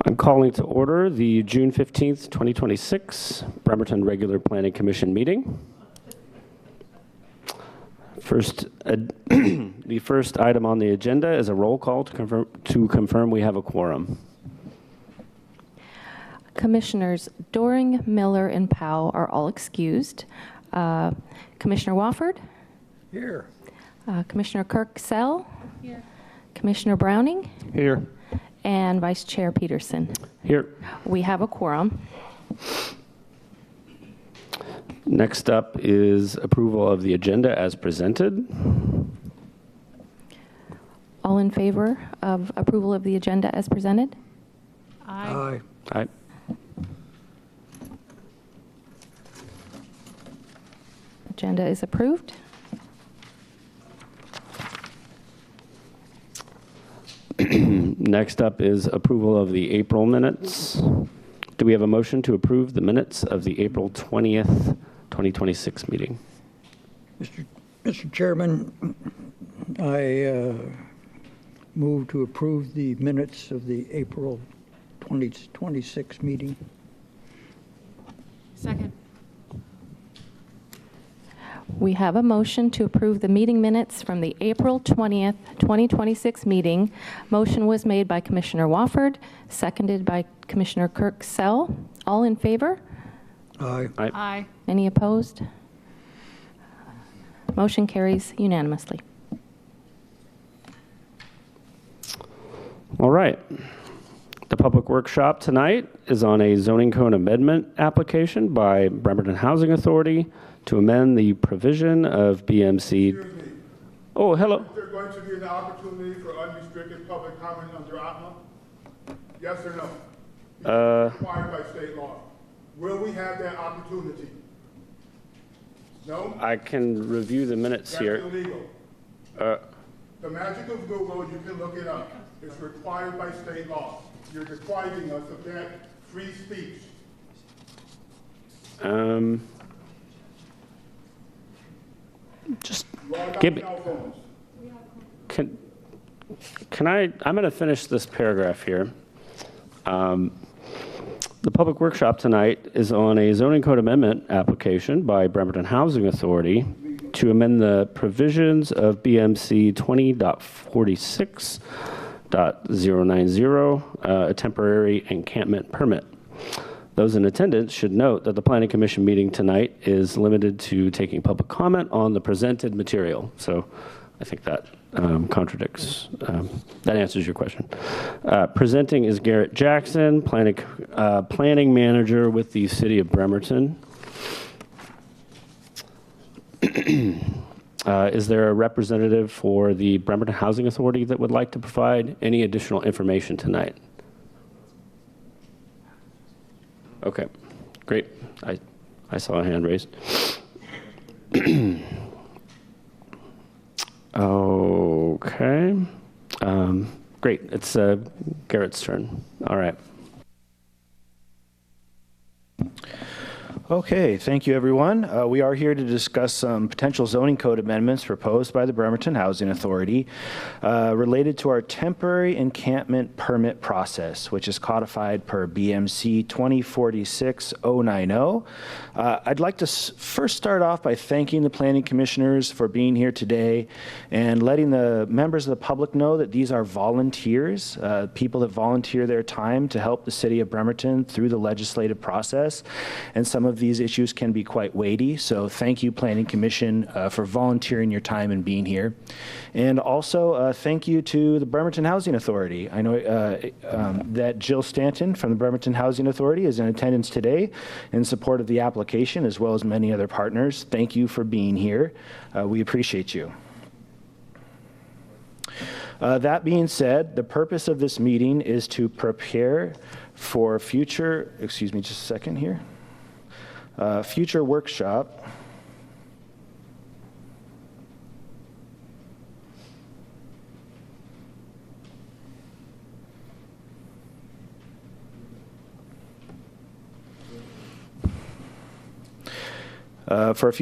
I'm calling to order the June 15th, 2026 Bremerton Regular Planning Commission meeting. The first item on the agenda is a roll call to confirm we have a quorum. Commissioners Doring, Miller, and Powell are all excused. Commissioner Wofford? Here. Commissioner Kirk-Kell? Here. Commissioner Browning? Here. And Vice Chair Peterson. Here. We have a quorum. Next up is approval of the agenda as presented. All in favor of approval of the agenda as presented? Aye. Aye. Agenda is approved. Next up is approval of the April minutes. Do we have a motion to approve the minutes of the April 20th, 2026 meeting? Mr. Chairman, I move to approve the minutes of the April 2026 meeting. Second. We have a motion to approve the meeting minutes from the April 20th, 2026 meeting. Motion was made by Commissioner Wofford, seconded by Commissioner Kirk-Kell. All in favor? Aye. Aye. Aye. Any opposed? Motion carries unanimously. All right. The public workshop tonight is on a zoning code amendment application by Bremerton Housing Authority to amend the provision of BMC. Excuse me. Oh, hello. Is there going to be an opportunity for unrestricted public comment under APMA? Yes or no? Because it's required by state law. Will we have that opportunity? No? I can review the minutes That's here. illegal. The magic of Google, you can look it up. It's required by state law. You're depriving us of that free speech. Just What about give me, cell phones? can I'm going to finish this paragraph here. The public workshop tonight is on a zoning code amendment application by Bremerton Housing Authority to amend the provisions of BMC 20.46.090, a temporary encampment permit. Those in attendance should note that the Planning Commission meeting tonight is limited to taking public comment on the presented material. So I think that that answers your question. Presenting is Garrett Jackson, planning manager with the City of Bremerton. Is there a representative for the Bremerton Housing Authority that would like to provide any additional information tonight? Okay, great. I saw a hand raised. Okay. Great. It's Garrett's turn. All right. Okay, thank you, everyone. We are here to discuss some potential zoning code amendments proposed by the Bremerton Housing Authority related to our temporary encampment permit process, which is codified per BMC 2046-090. I'd like to first start off by thanking the planning commissioners for being here today and letting the members of the public know that these are volunteers, people that volunteer their time to help the city of Bremerton through the legislative process. And some of these issues can be quite weighty. So thank you, Planning Commission, for volunteering your time and being here. And also thank you to the Bremerton Housing Authority. I know that Jill Stanton from the Bremerton Housing Authority is in attendance today in support of the application, as well as many other partners. Thank you for being here. We appreciate you. That being said, the purpose of this meeting is to prepare for future, excuse me just a second here, future workshop. For a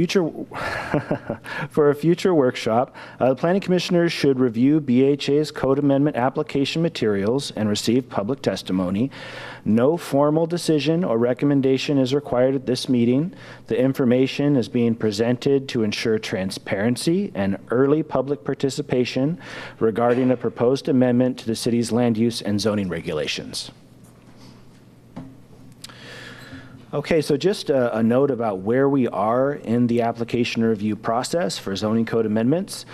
future workshop, the Planning Commissioners should review BHA's Code Amendment application materials and receive public testimony. No formal decision or recommendation is required at this meeting. The information is being presented to ensure transparency and early public participation regarding a proposed amendment to the city's land use and zoning regulations. Okay, so just a note about where we are in the application review process for zoning code amendments.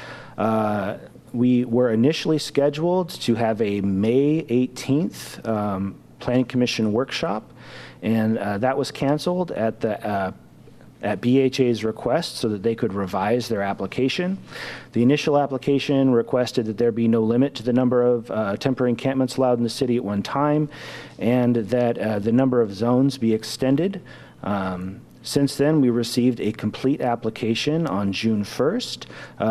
We were initially scheduled to have a May 18th Planning Commission workshop, and that was canceled at BHA's request so that they could revise their application. The initial application requested that there be no limit to the number of temporary encampments allowed in the city at one time, and that the number of zones be extended. Since then, we received a complete application on June 1st.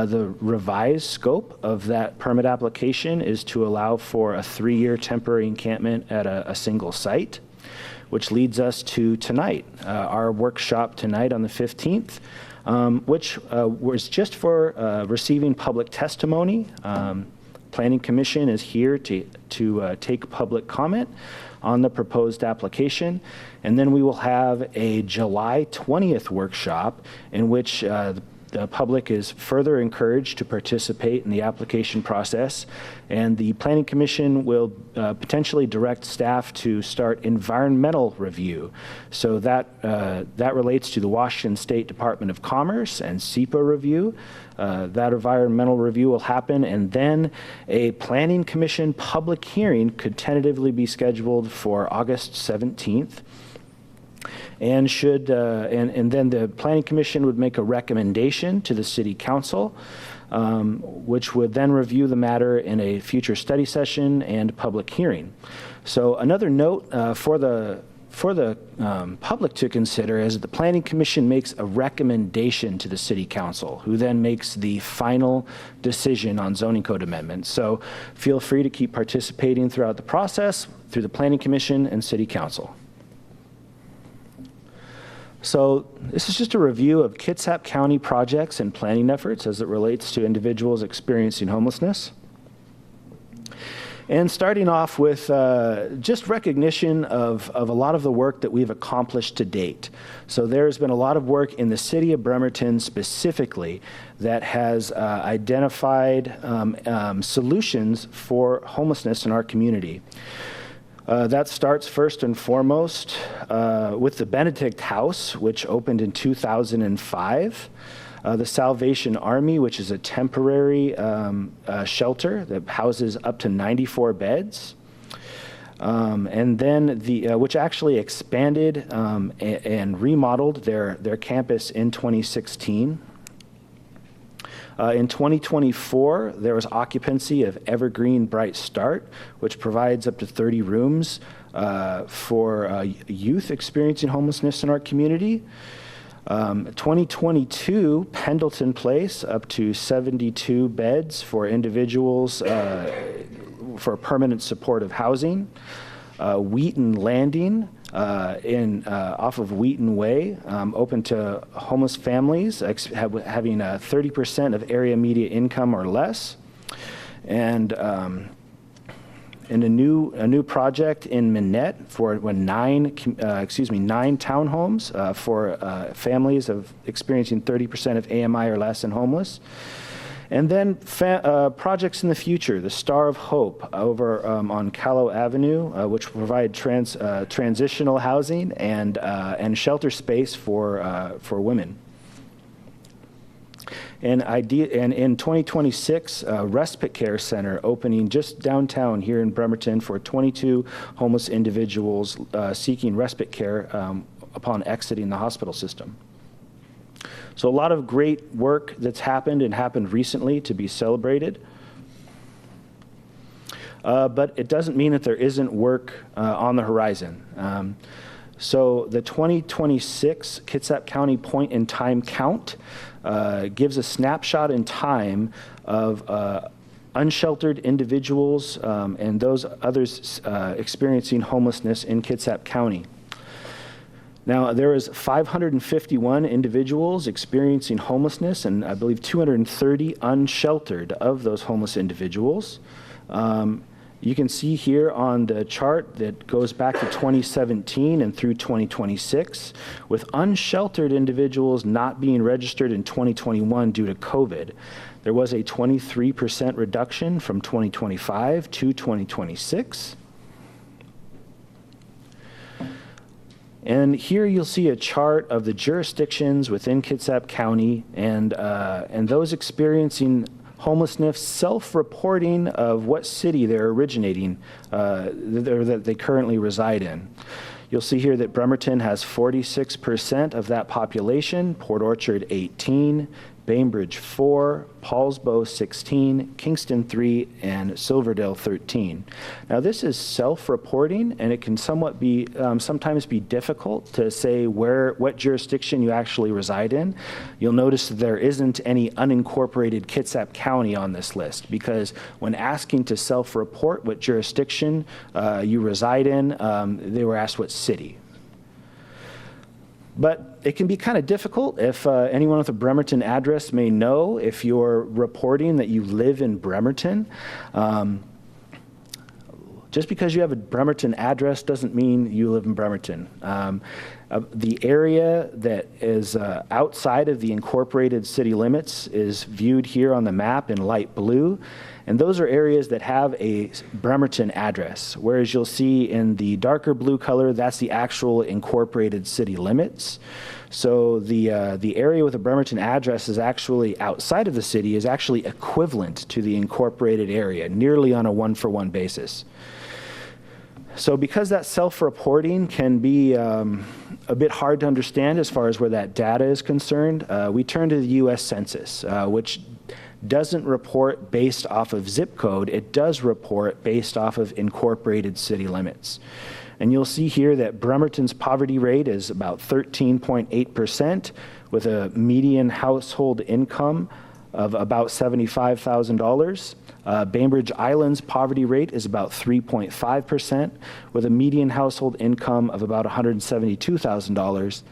The revised scope of that permit application is to allow for a 3-year temporary encampment at a single site, which leads us to tonight, our workshop tonight on the 15th, which was just for receiving public testimony. Planning Commission is here to take public comment on the proposed application. And then we will have a July 20th workshop in which the public is further encouraged to participate in the application process, and the Planning Commission will potentially direct staff to start environmental review. So that relates to the Washington State Department of Commerce and SEPA review. That environmental review will happen, and then a Planning Commission public hearing could tentatively be scheduled for August 17th. And then the Planning Commission would make a recommendation to the City Council, which would then review the matter in a future study session and public hearing. So another note for the public to consider is that the Planning Commission makes a recommendation to the City Council, who then makes the final decision on zoning code amendments. So feel free to keep participating throughout the process through the Planning Commission and City Council. So this is just a review of Kitsap County projects and planning efforts as it relates to individuals experiencing homelessness. And starting off with just recognition of a lot of the work that we've accomplished to date. So there's been a lot of work in the city of Bremerton specifically that has identified solutions for homelessness in our community. That starts first and foremost with the Benedict House, which opened in 2005. The Salvation Army, which is a temporary shelter that houses up to 94 beds. And then which actually expanded and remodeled their campus in 2016. In 2024, there was occupancy of Evergreen Bright Start, which provides up to 30 rooms for youth experiencing homelessness in our community. 2022, Pendleton Place, up to 72 beds for individuals for permanent supportive housing. Wheaton Landing, off of Wheaton Way, open to homeless families having 30% of area median income or less, and a new project in Minette for 9 townhomes for families of experiencing 30% of AMI or less and homeless. And then projects in the future, the Star of Hope over on Callow Avenue, which will provide transitional housing and shelter space for women. And in 2026, Respite Care Center opening just downtown here in Bremerton for 22 homeless individuals seeking respite care upon exiting the hospital system. So a lot of great work that's happened recently to be celebrated. But it doesn't mean that there isn't work on the horizon. So the 2026 Kitsap County Point in Time Count gives a snapshot in time of unsheltered individuals and those others experiencing homelessness in Kitsap County. Now, there was 551 individuals experiencing homelessness, and I believe 230 unsheltered of those homeless individuals. You can see here on the chart that goes back to 2017 and through 2026, with unsheltered individuals not being registered in 2021 due to COVID. There was a 23% reduction from 2025 to 2026. And here you'll see a chart of the jurisdictions within Kitsap County and those experiencing homelessness self-reporting of what city they're originating, that they currently reside in. You'll see here that Bremerton has 46% of that population, Port Orchard 18, Bainbridge 4, Paulsbo 16, Kingston 3, and Silverdale 13. Now this is self-reporting, and it can somewhat be sometimes be difficult to say what jurisdiction you actually reside in. You'll notice that there isn't any unincorporated Kitsap County on this list, because when asking to self-report what jurisdiction you reside in, they were asked what city. But it can be kind of difficult if anyone with a Bremerton address may know if you're reporting that you live in Bremerton. Just because you have a Bremerton address doesn't mean you live in Bremerton. The area that is outside of the incorporated city limits is viewed here on the map in light blue. And those are areas that have a Bremerton address, whereas you'll see in the darker blue color, that's the actual incorporated city limits. So the area with a Bremerton address is actually outside of the city is actually equivalent to the incorporated area, nearly on a one-for-one basis. So because that self-reporting can be a bit hard to understand as far as where that data is concerned, we turn to the U.S. Census, which doesn't report based off of zip code. It does report based off of incorporated city limits. And you'll see here that Bremerton's poverty rate is about 13.8%, with a median household income of about $75,000. Bainbridge Island's poverty rate is about 3.5%, with a median household income of about $172,000.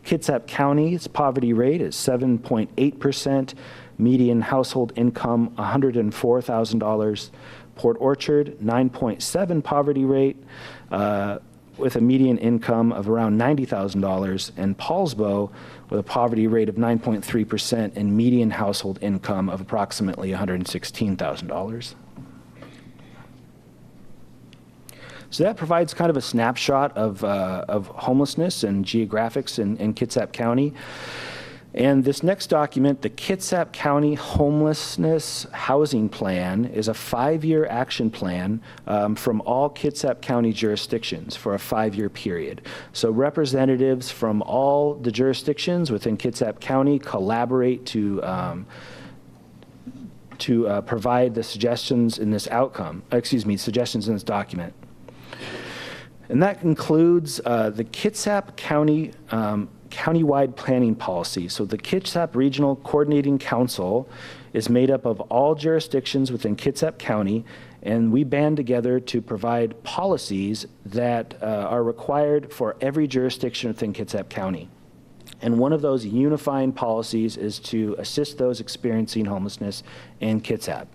Kitsap County's poverty rate is 7.8%, median household income $104,000. Port Orchard, 9.7 poverty rate, with a median income of around $90,000, and Paulsbo with a poverty rate of 9.3% and median household income of approximately $116,000. So that provides kind of a snapshot of homelessness and geographics in Kitsap County. And this next document, the Kitsap County Homelessness Housing Plan, is a 5-year action plan from all Kitsap County jurisdictions for a 5-year period. So representatives from all the jurisdictions within Kitsap County collaborate to provide the suggestions in this suggestions in this document. And that includes the Kitsap County countywide planning policy. So the Kitsap Regional Coordinating Council is made up of all jurisdictions within Kitsap County, and we band together to provide policies that are required for every jurisdiction within Kitsap County. And one of those unifying policies is to assist those experiencing homelessness in Kitsap.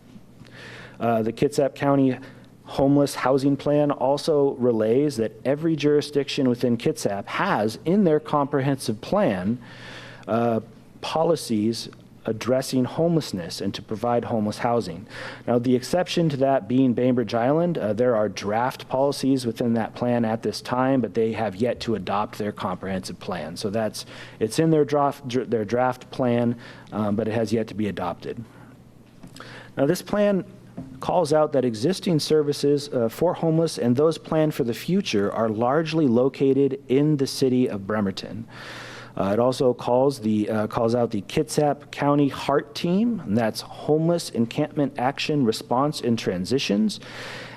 The Kitsap County Homeless Housing Plan also relays that every jurisdiction within Kitsap has in their comprehensive plan policies addressing homelessness and to provide homeless housing. Now, the exception to that being Bainbridge Island, there are draft policies within that plan at this time, but they have yet to adopt their comprehensive plan. So it's in their draft plan, but it has yet to be adopted. Now, this plan calls out that existing services for homeless and those planned for the future are largely located in the city of Bremerton. It also calls out the Kitsap County HEART Team, and that's Homeless Encampment Action Response and Transitions,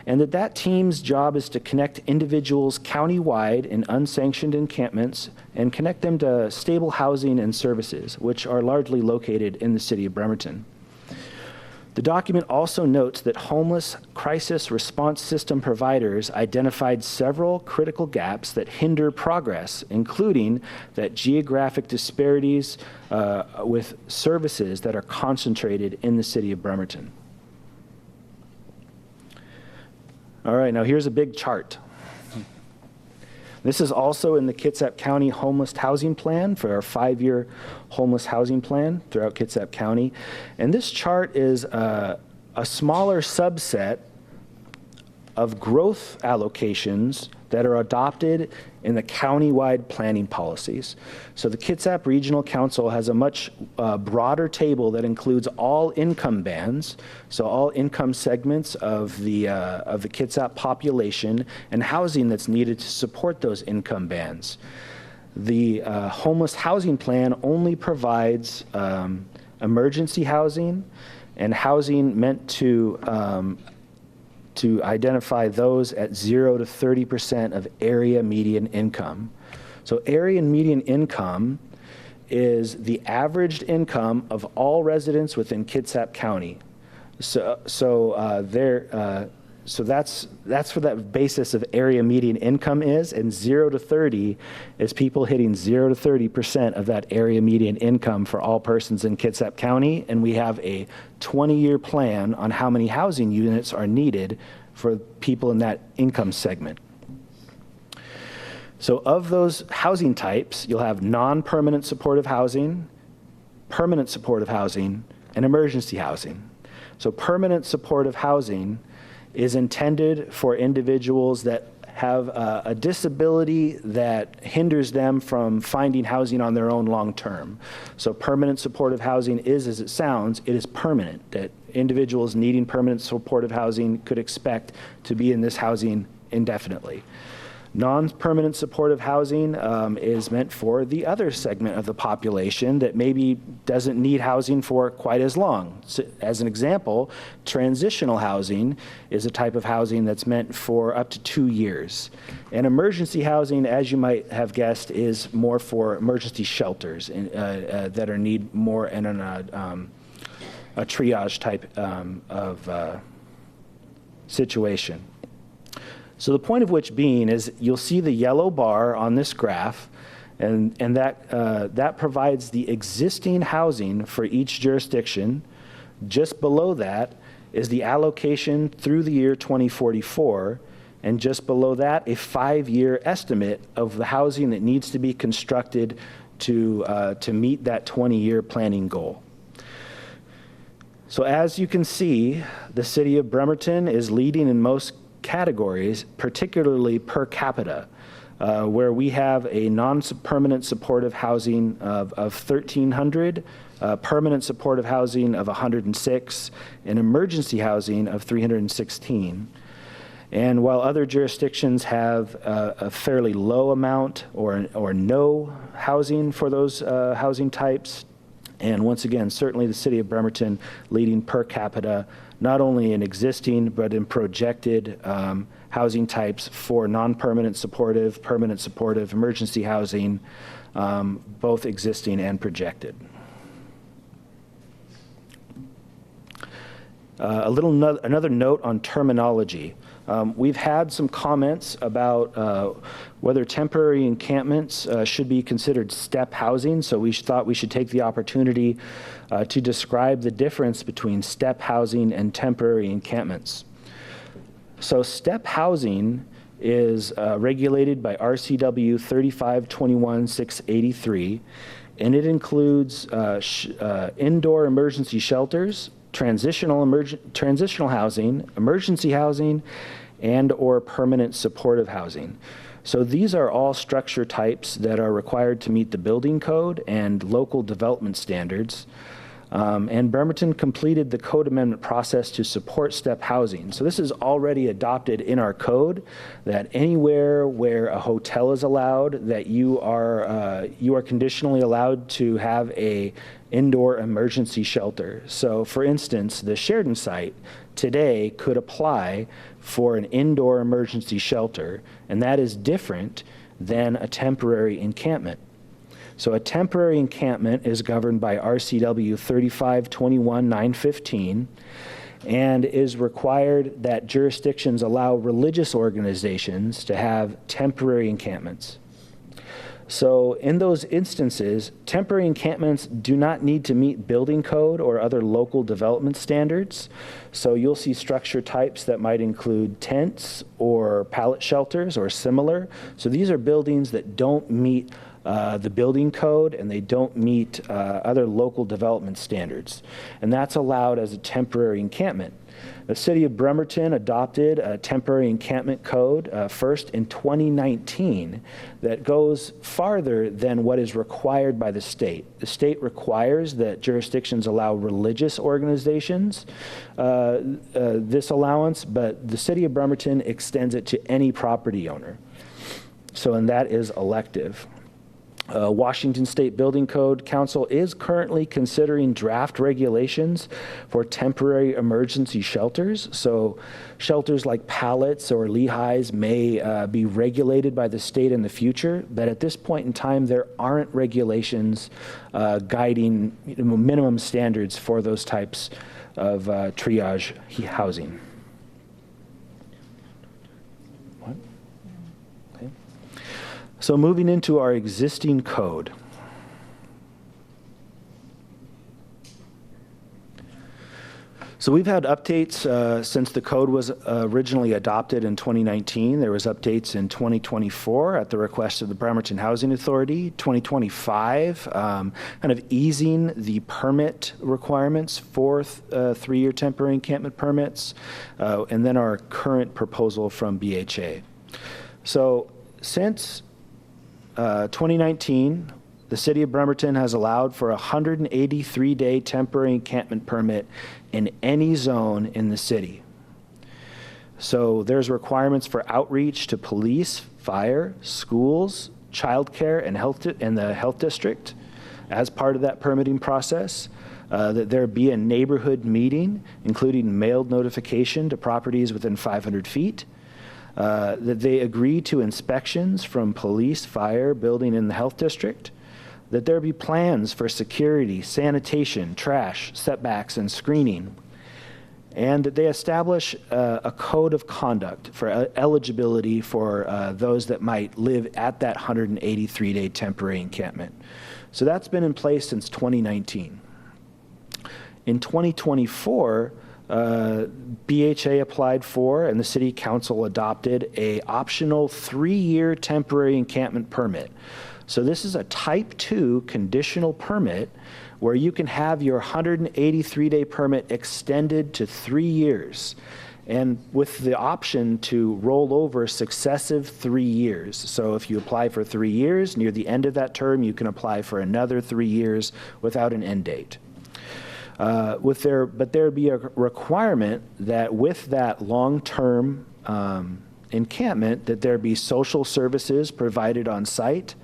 and that team's job is to connect individuals countywide in unsanctioned encampments and connect them to stable housing and services, which are largely located in the city of Bremerton. The document also notes that homeless crisis response system providers identified several critical gaps that hinder progress, including that geographic disparities with services that are concentrated in the city of Bremerton. All right, now here's a big chart. This is also in the Kitsap County Homeless Housing Plan for our 5-year homeless housing plan throughout Kitsap County. And this chart is a smaller subset of growth allocations that are adopted in the county-wide planning policies. So the Kitsap Regional Council has a much broader table that includes all income bands, so all income segments of the Kitsap population and housing that's needed to support those income bands. The homeless housing plan only provides emergency housing and housing meant to identify those at 0 to 30% of area median income. So area median income is the averaged income of all residents within Kitsap County. So that's what that basis of area median income is, and 0 to 30 is people hitting 0 to 30% of that area median income for all persons in Kitsap County, and we have a 20-year plan on how many housing units are needed for people in that income segment. So of those housing types, you'll have non-permanent supportive housing, permanent supportive housing, and emergency housing. So permanent supportive housing is intended for individuals that have a disability that hinders them from finding housing on their own long term. So permanent supportive housing is, as it sounds, it is permanent, that individuals needing permanent supportive housing could expect to be in this housing indefinitely. Non-permanent supportive housing is meant for the other segment of the population that maybe doesn't need housing for quite as long. So, as an example, transitional housing is a type of housing that's meant for up to 2 years. And emergency housing, as you might have guessed, is more for emergency shelters that are need more in a triage type of situation. So the point of which being is you'll see the yellow bar on this graph, and that provides the existing housing for each jurisdiction. Just below that is the allocation through the year 2044, and just below that, a 5-year estimate of the housing that needs to be constructed to meet that 20-year planning goal. So as you can see, the city of Bremerton is leading in most categories, particularly per capita, where we have a non-permanent supportive housing of 1,300, permanent supportive housing of 106, and emergency housing of 316. And while other jurisdictions have a fairly low amount or no housing for those housing types, and once again, certainly the city of Bremerton leading per capita, not only in existing, but in projected housing types for non-permanent supportive, permanent supportive, emergency housing, both existing and projected. Another note on terminology. We've had some comments about whether temporary encampments should be considered step housing, so we thought we should take the opportunity to describe the difference between step housing and temporary encampments. So step housing is regulated by RCW 3521-683, and it includes indoor emergency shelters, transitional housing, emergency housing, and or permanent supportive housing. So these are all structure types that are required to meet the building code and local development standards. And Bremerton completed the code amendment process to support step housing. So this is already adopted in our code, that anywhere where a hotel is allowed, that you are conditionally allowed to have a indoor emergency shelter. So for instance, the Sheridan site today could apply for an indoor emergency shelter, and that is different than a temporary encampment. So a temporary encampment is governed by RCW 3521-915 and is required that jurisdictions allow religious organizations to have temporary encampments. So in those instances, temporary encampments do not need to meet building code or other local development standards. So you'll see structure types that might include tents or pallet shelters or similar. So these are buildings that don't meet the building code and they don't meet other local development standards. And that's allowed as a temporary encampment. The city of Bremerton adopted a temporary encampment code first in 2019 that goes farther than what is required by the state. The state requires that jurisdictions allow religious organizations this allowance, but the city of Bremerton extends it to any property owner. So, and that is elective. Washington State Building Code Council is currently considering draft regulations for temporary emergency shelters. So shelters like pallets or lehighs may be regulated by the state in the future, but at this point in time, there aren't regulations guiding minimum standards for those types of triage housing. So moving into our existing code. So we've had updates since the code was originally adopted in 2019. There was updates in 2024 at the request of the Bremerton Housing Authority, 2025, kind of easing the permit requirements for 3-year temporary encampment permits, and then our current proposal from BHA. So since 2019, the city of Bremerton has allowed for a 183-day temporary encampment permit in any zone in the city. So there's requirements for outreach to police, fire, schools, childcare, and the health district as part of that permitting process. That there be a neighborhood meeting, including mailed notification to properties within 500 feet. That they agree to inspections from police, fire, building, and the health district, that there be plans for security, sanitation, trash, setbacks, and screening, and that they establish a code of conduct for eligibility for those that might live at that 183-day temporary encampment. So that's been in place since 2019. In 2024, BHA applied for and the city council adopted a optional 3-year temporary encampment permit. So this is a type 2 conditional permit where you can have your 183-day permit extended to 3 years and with the option to roll over successive 3 years. So if you apply for 3 years, near the end of that term, you can apply for another 3 years without an end date. But there'd be a requirement that with that long-term encampment, that there be social services provided on site,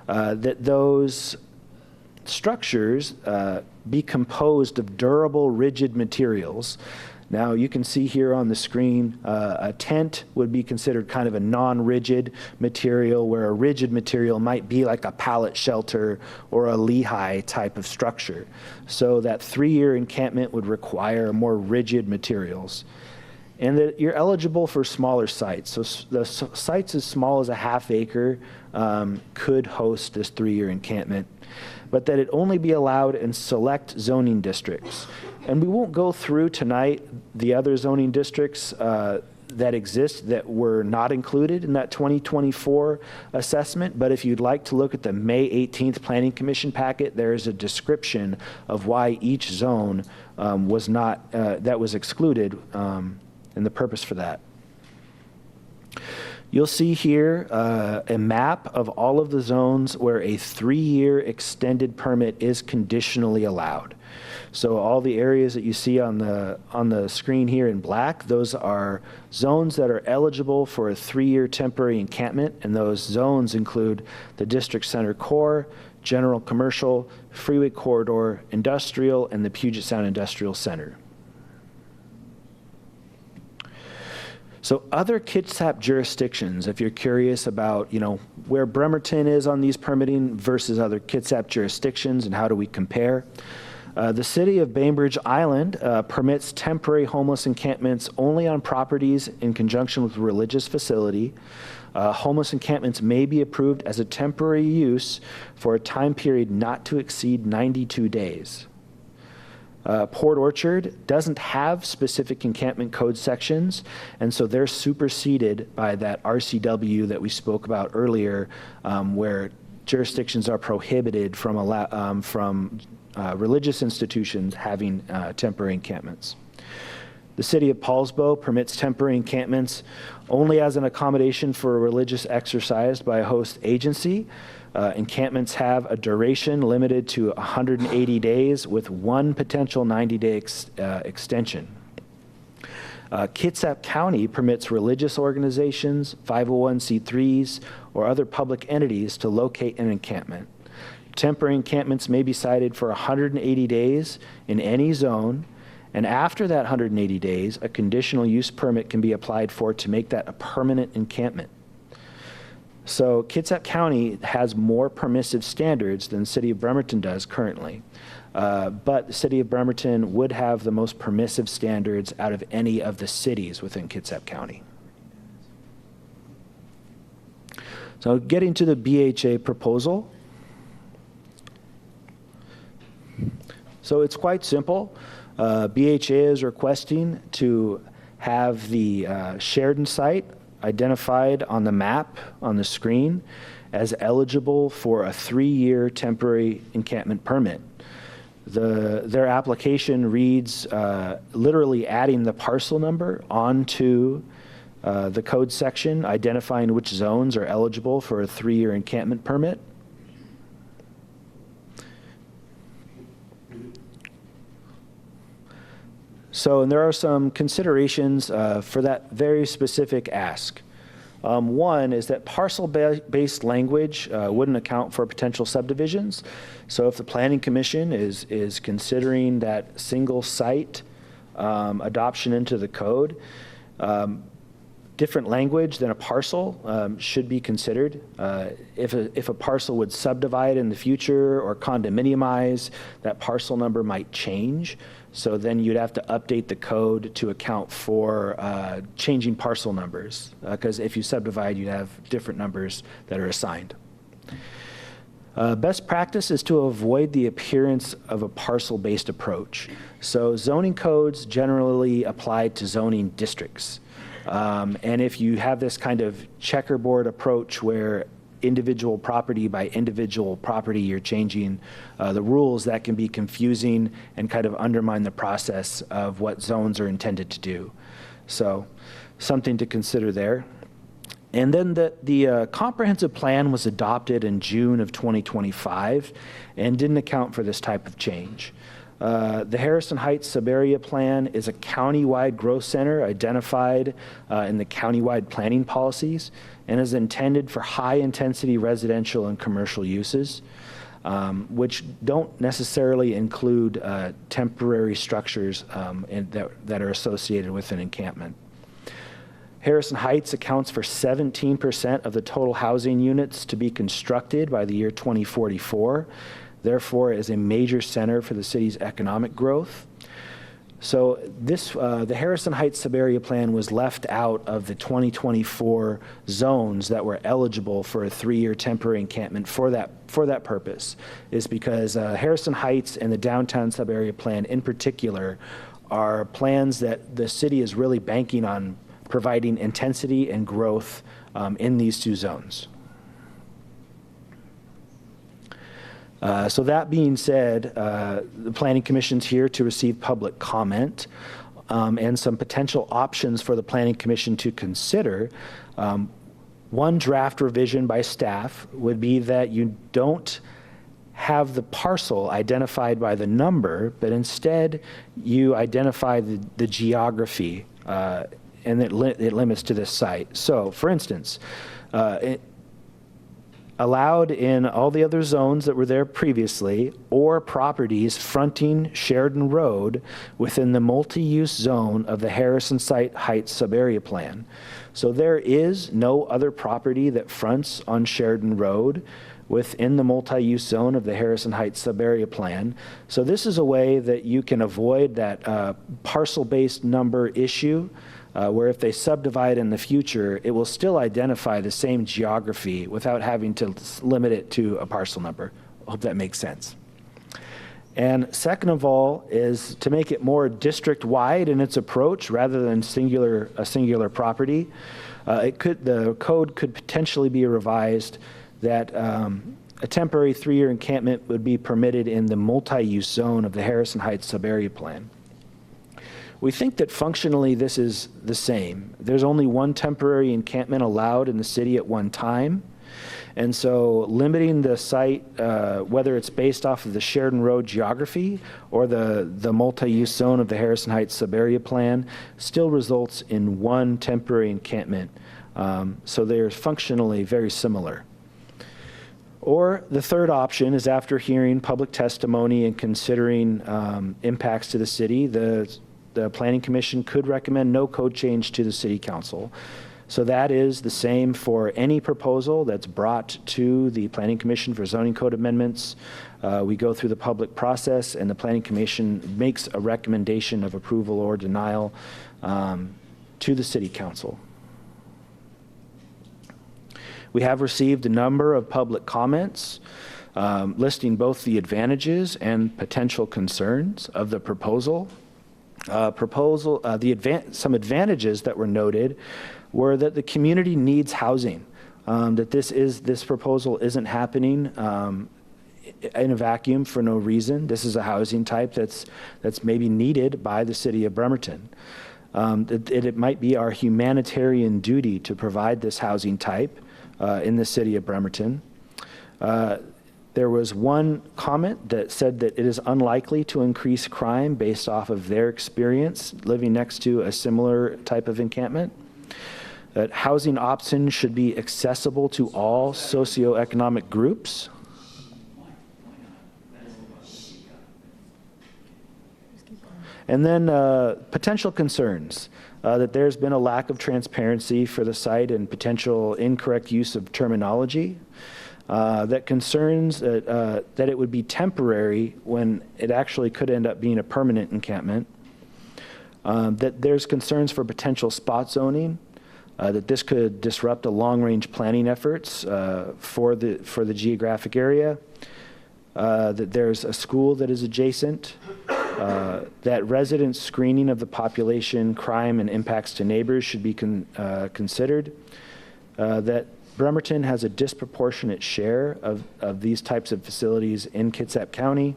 that those structures be composed of durable, rigid materials. Now you can see here on the screen, a tent would be considered kind of a non-rigid material, where a rigid material might be like a pallet shelter or a lehigh type of structure. So that 3-year encampment would require more rigid materials. And that you're eligible for smaller sites. So the sites as small as a ½ acre could host this 3-year encampment, but that it only be allowed in select zoning districts. And we won't go through tonight the other zoning districts that exist that were not included in that 2024 assessment, but if you'd like to look at the May 18th Planning Commission packet, there is a description of why each zone was not, that was excluded, and the purpose for that. You'll see here a map of all of the zones where a 3-year extended permit is conditionally allowed. So all the areas that you see on the screen here in black, those are zones that are eligible for a 3-year temporary encampment, and those zones include the District Center Core, General Commercial, Freeway Corridor, Industrial, and the Puget Sound Industrial Center. So other Kitsap jurisdictions, if you're curious about, where Bremerton is on these permitting versus other Kitsap jurisdictions and how do we compare, the city of Bainbridge Island permits temporary homeless encampments only on properties in conjunction with a religious facility. Homeless encampments may be approved as a temporary use for a time period not to exceed 92 days. Port Orchard doesn't have specific encampment code sections, and so they're superseded by that RCW that we spoke about earlier, where jurisdictions are prohibited from religious institutions having temporary encampments. The city of Paulsbo permits temporary encampments only as an accommodation for a religious exercise by a host agency. Encampments have a duration limited to 180 days with one potential 90-day extension. Kitsap County permits religious organizations, 501c3s, or other public entities to locate an encampment. Temporary encampments may be cited for 180 days in any zone, and after that 180 days, a conditional use permit can be applied for to make that a permanent encampment. So Kitsap County has more permissive standards than the city of Bremerton does currently. But the city of Bremerton would have the most permissive standards out of any of the cities within Kitsap County. So getting to the BHA proposal. So it's quite simple. BHA is requesting to have the Sheridan site identified on the map on the screen as eligible for a 3-year temporary encampment permit. Their application reads literally adding the parcel number onto the code section, identifying which zones are eligible for a 3-year encampment permit. So, and there are some considerations for that very specific ask. One is that parcel-based language wouldn't account for potential subdivisions. So if the Planning Commission is considering that single site adoption into the code, different language than a parcel should be considered. If a parcel would subdivide in the future or condominiumize, that parcel number might change. So then you'd have to update the code to account for changing parcel numbers, because if you subdivide, you have different numbers that are assigned. Best practice is to avoid the appearance of a parcel-based approach. So zoning codes generally apply to zoning districts. And if you have this kind of checkerboard approach where individual property by individual property you're changing the rules, that can be confusing and kind of undermine the process of what zones are intended to do. So something to consider there. And then the comprehensive plan was adopted in June of 2025 and didn't account for this type of change. The Harrison Heights Sub-Area Plan is a county-wide growth center identified in the county-wide planning policies and is intended for high-intensity residential and commercial uses, which don't necessarily include temporary structures that are associated with an encampment. Harrison Heights accounts for 17% of the total housing units to be constructed by the year 2044. Therefore, is a major center for the city's economic growth. So the Harrison Heights Sub-Area Plan was left out of the 2024 zones that were eligible for a 3-year temporary encampment for that purpose, is because Harrison Heights and the Downtown Sub-Area Plan in particular are plans that the city is really banking on providing intensity and growth in these two zones. So that being said, the Planning Commission's here to receive public comment and some potential options for the Planning Commission to consider. One draft revision by staff would be that you don't have the parcel identified by the number, but instead you identify the geography and it limits to this site. So, for instance, allowed in all the other zones that were there previously, or properties fronting Sheridan Road within the multi-use zone of the Harrison Site Heights subarea plan. So there is no other property that fronts on Sheridan Road within the multi-use zone of the Harrison Heights subarea plan. So this is a way that you can avoid that parcel-based number issue, where if they subdivide in the future, it will still identify the same geography without having to limit it to a parcel number. I hope that makes sense. And second of all is to make it more district-wide in its approach rather than a singular property. The code could potentially be revised that a temporary 3-year encampment would be permitted in the multi-use zone of the Harrison Heights subarea plan. We think that functionally this is the same. There's only one temporary encampment allowed in the city at one time. And so limiting the site, whether it's based off of the Sheridan Road geography or the multi-use zone of the Harrison Heights subarea plan, still results in one temporary encampment. So they're functionally very similar. Or the third option is, after hearing public testimony and considering impacts to the city, the Planning Commission could recommend no code change to the City Council. So that is the same for any proposal that's brought to the Planning Commission for zoning code amendments. We go through the public process, and the Planning Commission makes a recommendation of approval or denial to the City Council. We have received a number of public comments listing both the advantages and potential concerns of the proposal. Some advantages that were noted were that the community needs housing, that this proposal isn't happening in a vacuum for no reason. This is a housing type that's maybe needed by the city of Bremerton. It might be our humanitarian duty to provide this housing type in the city of Bremerton. There was one comment that said that it is unlikely to increase crime based off of their experience living next to a similar type of encampment. That housing options should be accessible to all socioeconomic groups. And then potential concerns. That there's been a lack of transparency for the site and potential incorrect use of terminology. That concerns that it would be temporary when it actually could end up being a permanent encampment. That there's concerns for potential spot zoning, that this could disrupt the long-range planning efforts for the geographic area. That there's a school that is adjacent. That resident screening of the population, crime, and impacts to neighbors should be considered. That Bremerton has a disproportionate share of these types of facilities in Kitsap County.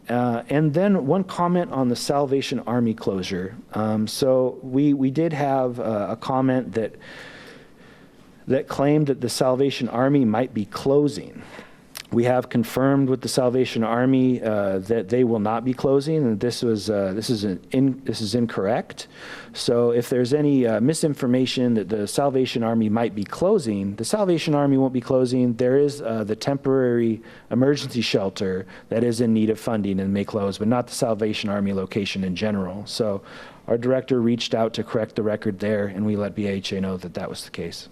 And then one comment on the Salvation Army closure. So we did have a comment that claimed that the Salvation Army might be closing. We have confirmed with the Salvation Army that they will not be closing, and this is incorrect. So if there's any misinformation that the Salvation Army might be closing, the Salvation Army won't be closing. There is the temporary emergency shelter that is in need of funding and may close, but not the Salvation Army location in general. So our director reached out to correct the record there, and we let BHA know that that was the case.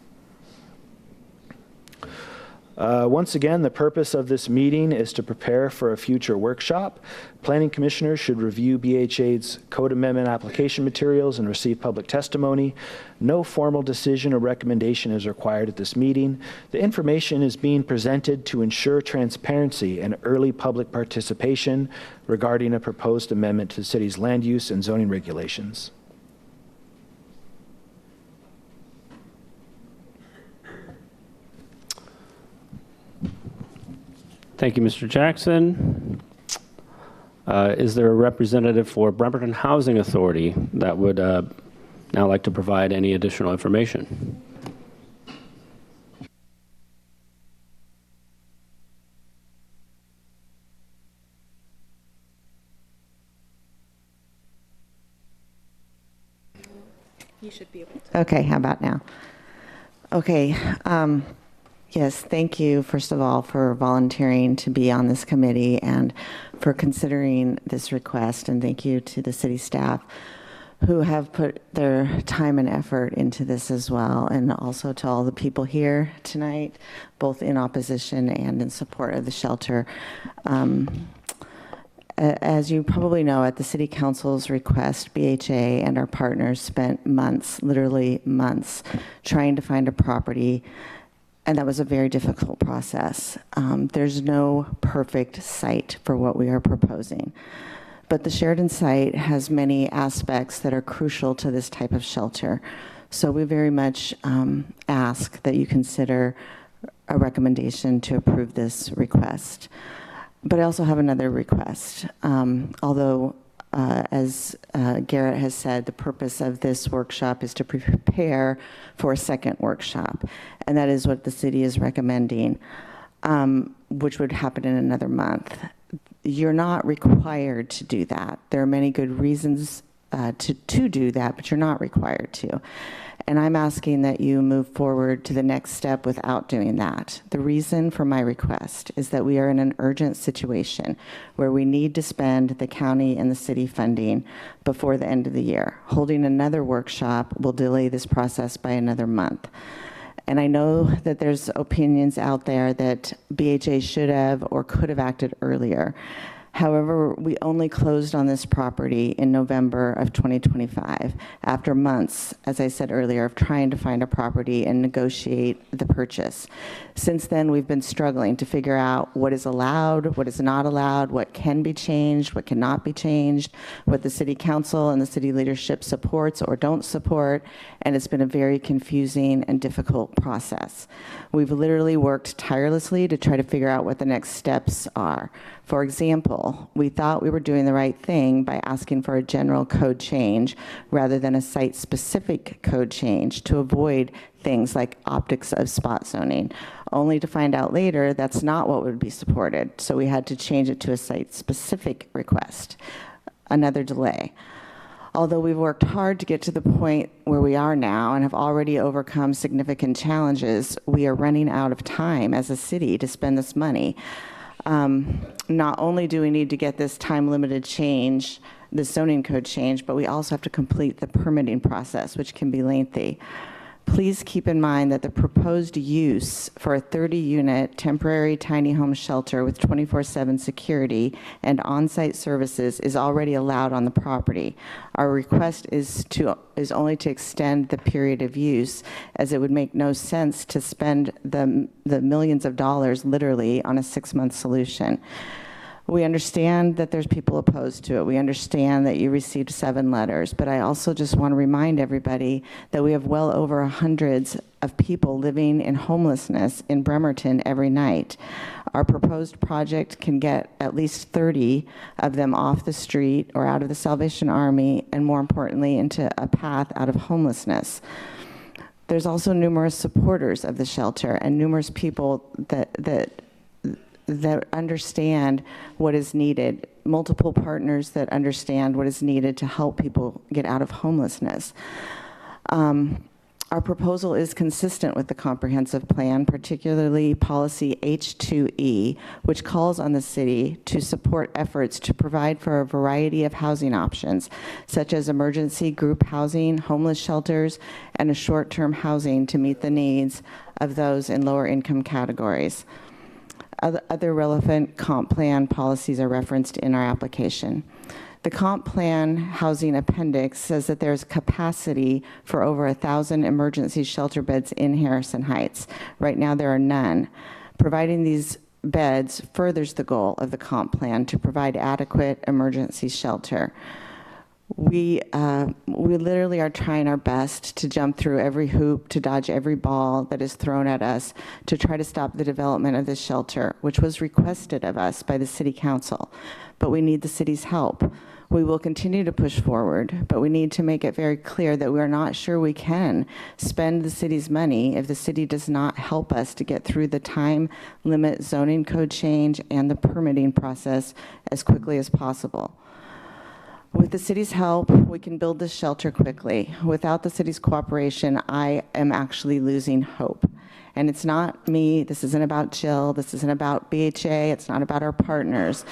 Once again, the purpose of this meeting is to prepare for a future workshop. Planning commissioners should review BHA's code amendment application materials and receive public testimony. No formal decision or recommendation is required at this meeting. The information is being presented to ensure transparency and early public participation regarding a proposed amendment to the city's land use and zoning regulations. Thank you, Mr. Jackson. Is there a representative for Bremerton Housing Authority that would now like to provide any additional information? You should be able to. Okay, how about now? Okay. Yes, thank you, first of all, for volunteering to be on this committee and for considering this request. And thank you to the city staff who have put their time and effort into this as well. And also to all the people here tonight, both in opposition and in support of the shelter. As you probably know, at the City Council's request, BHA and our partners spent months, literally months, trying to find a property, and that was a very difficult process. There's no perfect site for what we are proposing, but the Sheridan site has many aspects that are crucial to this type of shelter. So we very much ask that you consider a recommendation to approve this request. But I also have another request. Although, as Garrett has said, the purpose of this workshop is to prepare for a second workshop. And that is what the city is recommending, which would happen in another month. You're not required to do that. There are many good reasons to do that, but you're not required to. And I'm asking that you move forward to the next step without doing that. The reason for my request is that we are in an urgent situation where we need to spend the county and the city funding before the end of the year. Holding another workshop will delay this process by another month. And I know that there's opinions out there that BHA should have or could have acted earlier. However, we only closed on this property in November of 2025 after months, as I said earlier, of trying to find a property and negotiate the purchase. Since then, we've been struggling to figure out what is allowed, what is not allowed, what can be changed, what cannot be changed, what the city council and the city leadership supports or don't support, and it's been a very confusing and difficult process. We've literally worked tirelessly to try to figure out what the next steps are. For example, we thought we were doing the right thing by asking for a general code change rather than a site-specific code change to avoid things like optics of spot zoning, only to find out later that's not what would be supported. So we had to change it to a site-specific request, another delay. Although we've worked hard to get to the point where we are now and have already overcome significant challenges, we are running out of time as a city to spend this money. Not only do we need to get this time-limited change, the zoning code change, but we also have to complete the permitting process, which can be lengthy. Please keep in mind that the proposed use for a 30-unit temporary tiny home shelter with 24/7 security and on-site services is already allowed on the property. Our request is only to extend the period of use, as it would make no sense to spend the millions of dollars literally on a 6-month solution. We understand that there's people opposed to it. We understand that you received 7 letters, but I also just want to remind everybody that we have well over hundreds of people living in homelessness in Bremerton every night. Our proposed project can get at least 30 of them off the street or out of the Salvation Army, and more importantly, into a path out of homelessness. There's also numerous supporters of the shelter and numerous people that understand what is needed, multiple partners that understand what is needed to help people get out of homelessness. Our proposal is consistent with the comprehensive plan, particularly policy H2E, which calls on the city to support efforts to provide for a variety of housing options, such as emergency group housing, homeless shelters, and a short-term housing to meet the needs of those in lower income categories. Other relevant comp plan policies are referenced in our application. The comp plan housing appendix says that there's capacity for over 1,000 emergency shelter beds in Harrison Heights. Right now there are none. Providing these beds furthers the goal of the comp plan to provide adequate emergency shelter. We literally are trying our best to jump through every hoop, to dodge every ball that is thrown at us, to try to stop the development of this shelter, which was requested of us by the City Council. But we need the city's help. We will continue to push forward, but we need to make it very clear that we are not sure we can spend the city's money if the city does not help us to get through the time limit zoning code change and the permitting process as quickly as possible. With the city's help, we can build this shelter quickly. Without the city's cooperation, I am actually losing hope. And it's not me, this isn't about Jill, this isn't about BHA, it's not about our partners.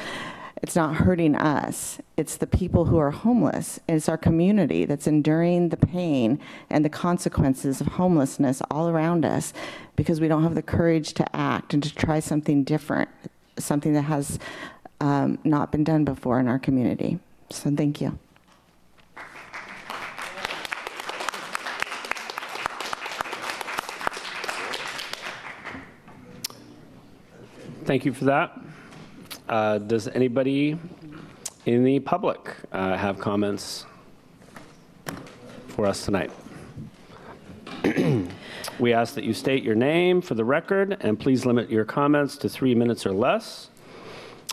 It's not hurting us. It's the people who are homeless. It's our community that's enduring the pain and the consequences of homelessness all around us because we don't have the courage to act and to try something different, something that has not been done before in our community. So thank you. Thank you for that. Does anybody in the public have comments for us tonight? We ask that you state your name for the record, and please limit your comments to 3 minutes or less.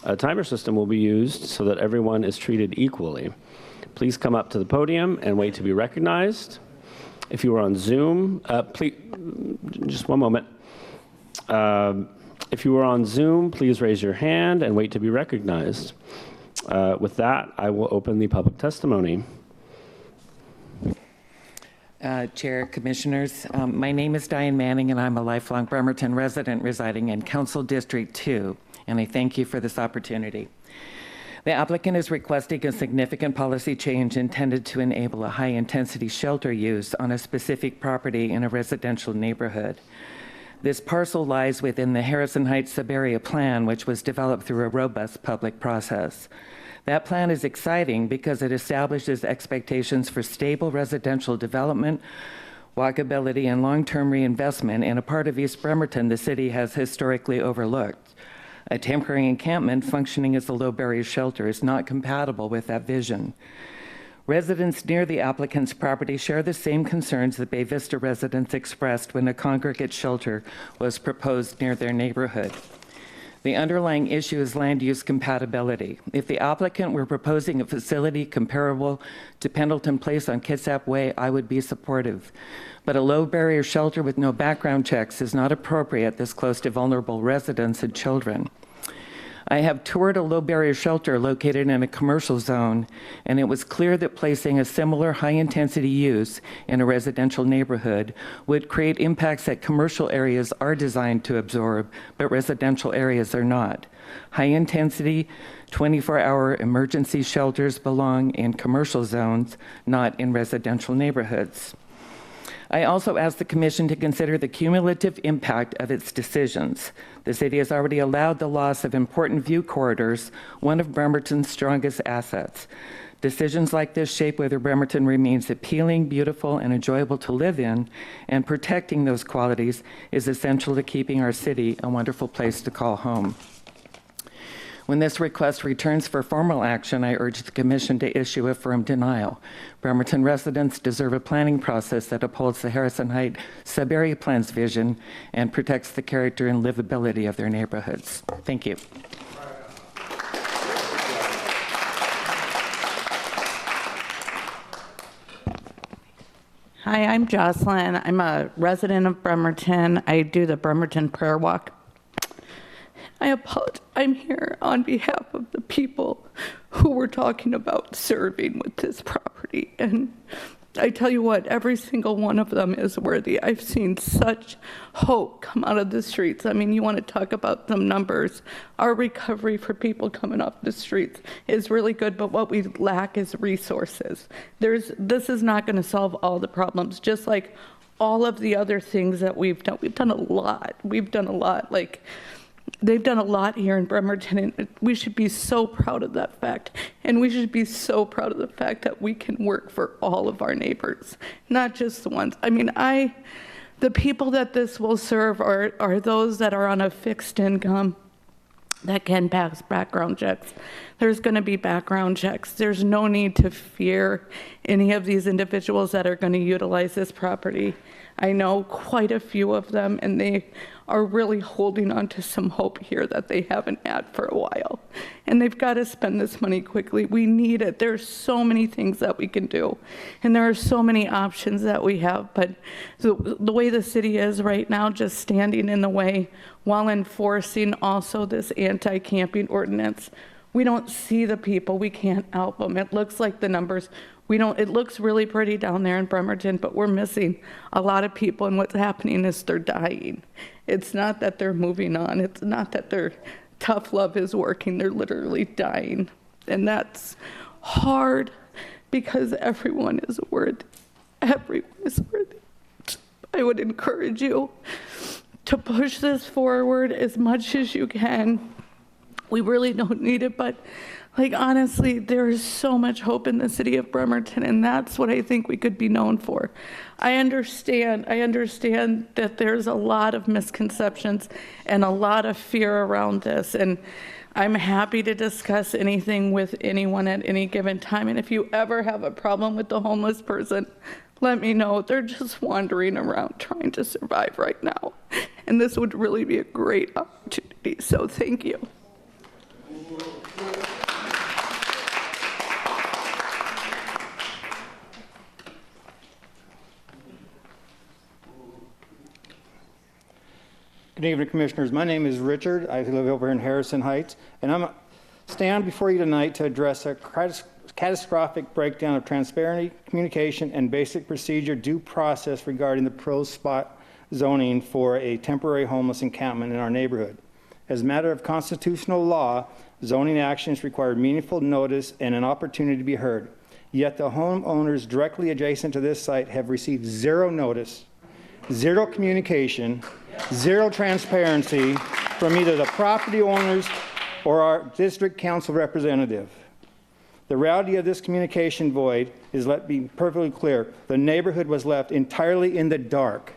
A timer system will be used so that everyone is treated equally. Please come up to the podium and wait to be recognized. If you are on Zoom, please, just one moment. If you are on Zoom, please raise your hand and wait to be recognized. With that, I will open the public testimony. Chair, Commissioners, my name is Diane Manning, and I'm a lifelong Bremerton resident residing in Council District 2, and I thank you for this opportunity. The applicant is requesting a significant policy change intended to enable a high-intensity shelter use on a specific property in a residential neighborhood. This parcel lies within the Harrison Heights Sub-Area Plan, which was developed through a robust public process. That plan is exciting because it establishes expectations for stable residential development, walkability, and long-term reinvestment in a part of East Bremerton the city has historically overlooked. A temporary encampment functioning as a low-barrier shelter is not compatible with that vision. Residents near the applicant's property share the same concerns that Bay Vista residents expressed when a congregate shelter was proposed near their neighborhood. The underlying issue is land use compatibility. If the applicant were proposing a facility comparable to Pendleton Place on Kitsap Way, I would be supportive. But a low-barrier shelter with no background checks is not appropriate this close to vulnerable residents and children. I have toured a low-barrier shelter located in a commercial zone, and it was clear that placing a similar high-intensity use in a residential neighborhood would create impacts that commercial areas are designed to absorb, but residential areas are not. High-intensity, 24-hour emergency shelters belong in commercial zones, not in residential neighborhoods. I also asked the Commission to consider the cumulative impact of its decisions. The city has already allowed the loss of important view corridors, one of Bremerton's strongest assets. Decisions like this shape whether Bremerton remains appealing, beautiful, and enjoyable to live in, and protecting those qualities is essential to keeping our city a wonderful place to call home. When this request returns for formal action, I urge the Commission to issue a firm denial. Bremerton residents deserve a planning process that upholds the Harrison Heights Sub-Area Plan's vision and protects the character and livability of their neighborhoods. Thank you. Hi, I'm Jocelyn. I'm a resident of Bremerton. I do the Bremerton Prayer Walk. I apologize. I'm here on behalf of the people who were talking about serving with this property. And I tell you what, every single one of them is worthy. I've seen such hope come out of the streets. I mean, you want to talk about some numbers. Our recovery for people coming off the streets is really good, but what we lack is resources. This is not going to solve all the problems, just like all of the other things that we've done. We've done a lot. Like, they've done a lot here in Bremerton, and we should be so proud of that fact. And we should be so proud of the fact that we can work for all of our neighbors, not just the ones. I mean, the people that this will serve are those that are on a fixed income that can pass background checks. There's going to be background checks. There's no need to fear any of these individuals that are going to utilize this property. I know quite a few of them, and they are really holding on to some hope here that they haven't had for a while. And they've got to spend this money quickly. We need it. There's so many things that we can do, and there are so many options that we have, but the way the city is right now, just standing in the way while enforcing also this anti-camping ordinance, we don't see the people. We can't help them. It looks like the numbers it looks really pretty down there in Bremerton, but we're missing a lot of people, and what's happening is they're dying. It's not that they're moving on. It's not that their tough love is working. They're literally dying. And that's hard because everyone is worthy. Everyone is worthy. I would encourage you to push this forward as much as you can. We really don't need it, but like, honestly, there is so much hope in the city of Bremerton, and that's what I think we could be known for. I understand that there's a lot of misconceptions and a lot of fear around this, and I'm happy to discuss anything with anyone at any given time. And if you ever have a problem with the homeless person, let me know. They're just wandering around trying to survive right now, and this would really be a great opportunity, so thank you. Good evening, Commissioners. My name is Richard. I live over in Harrison Heights, and I'm stand before you tonight to address a catastrophic breakdown of transparency, communication, and basic procedure due process regarding the proposed spot zoning for a temporary homeless encampment in our neighborhood. As a matter of constitutional law, zoning actions require meaningful notice and an opportunity to be heard. Yet the homeowners directly adjacent to this site have received zero notice, zero communication, zero transparency from either the property owners or our district council representative. The reality of this communication void is, let me be perfectly clear, the neighborhood was left entirely in the dark.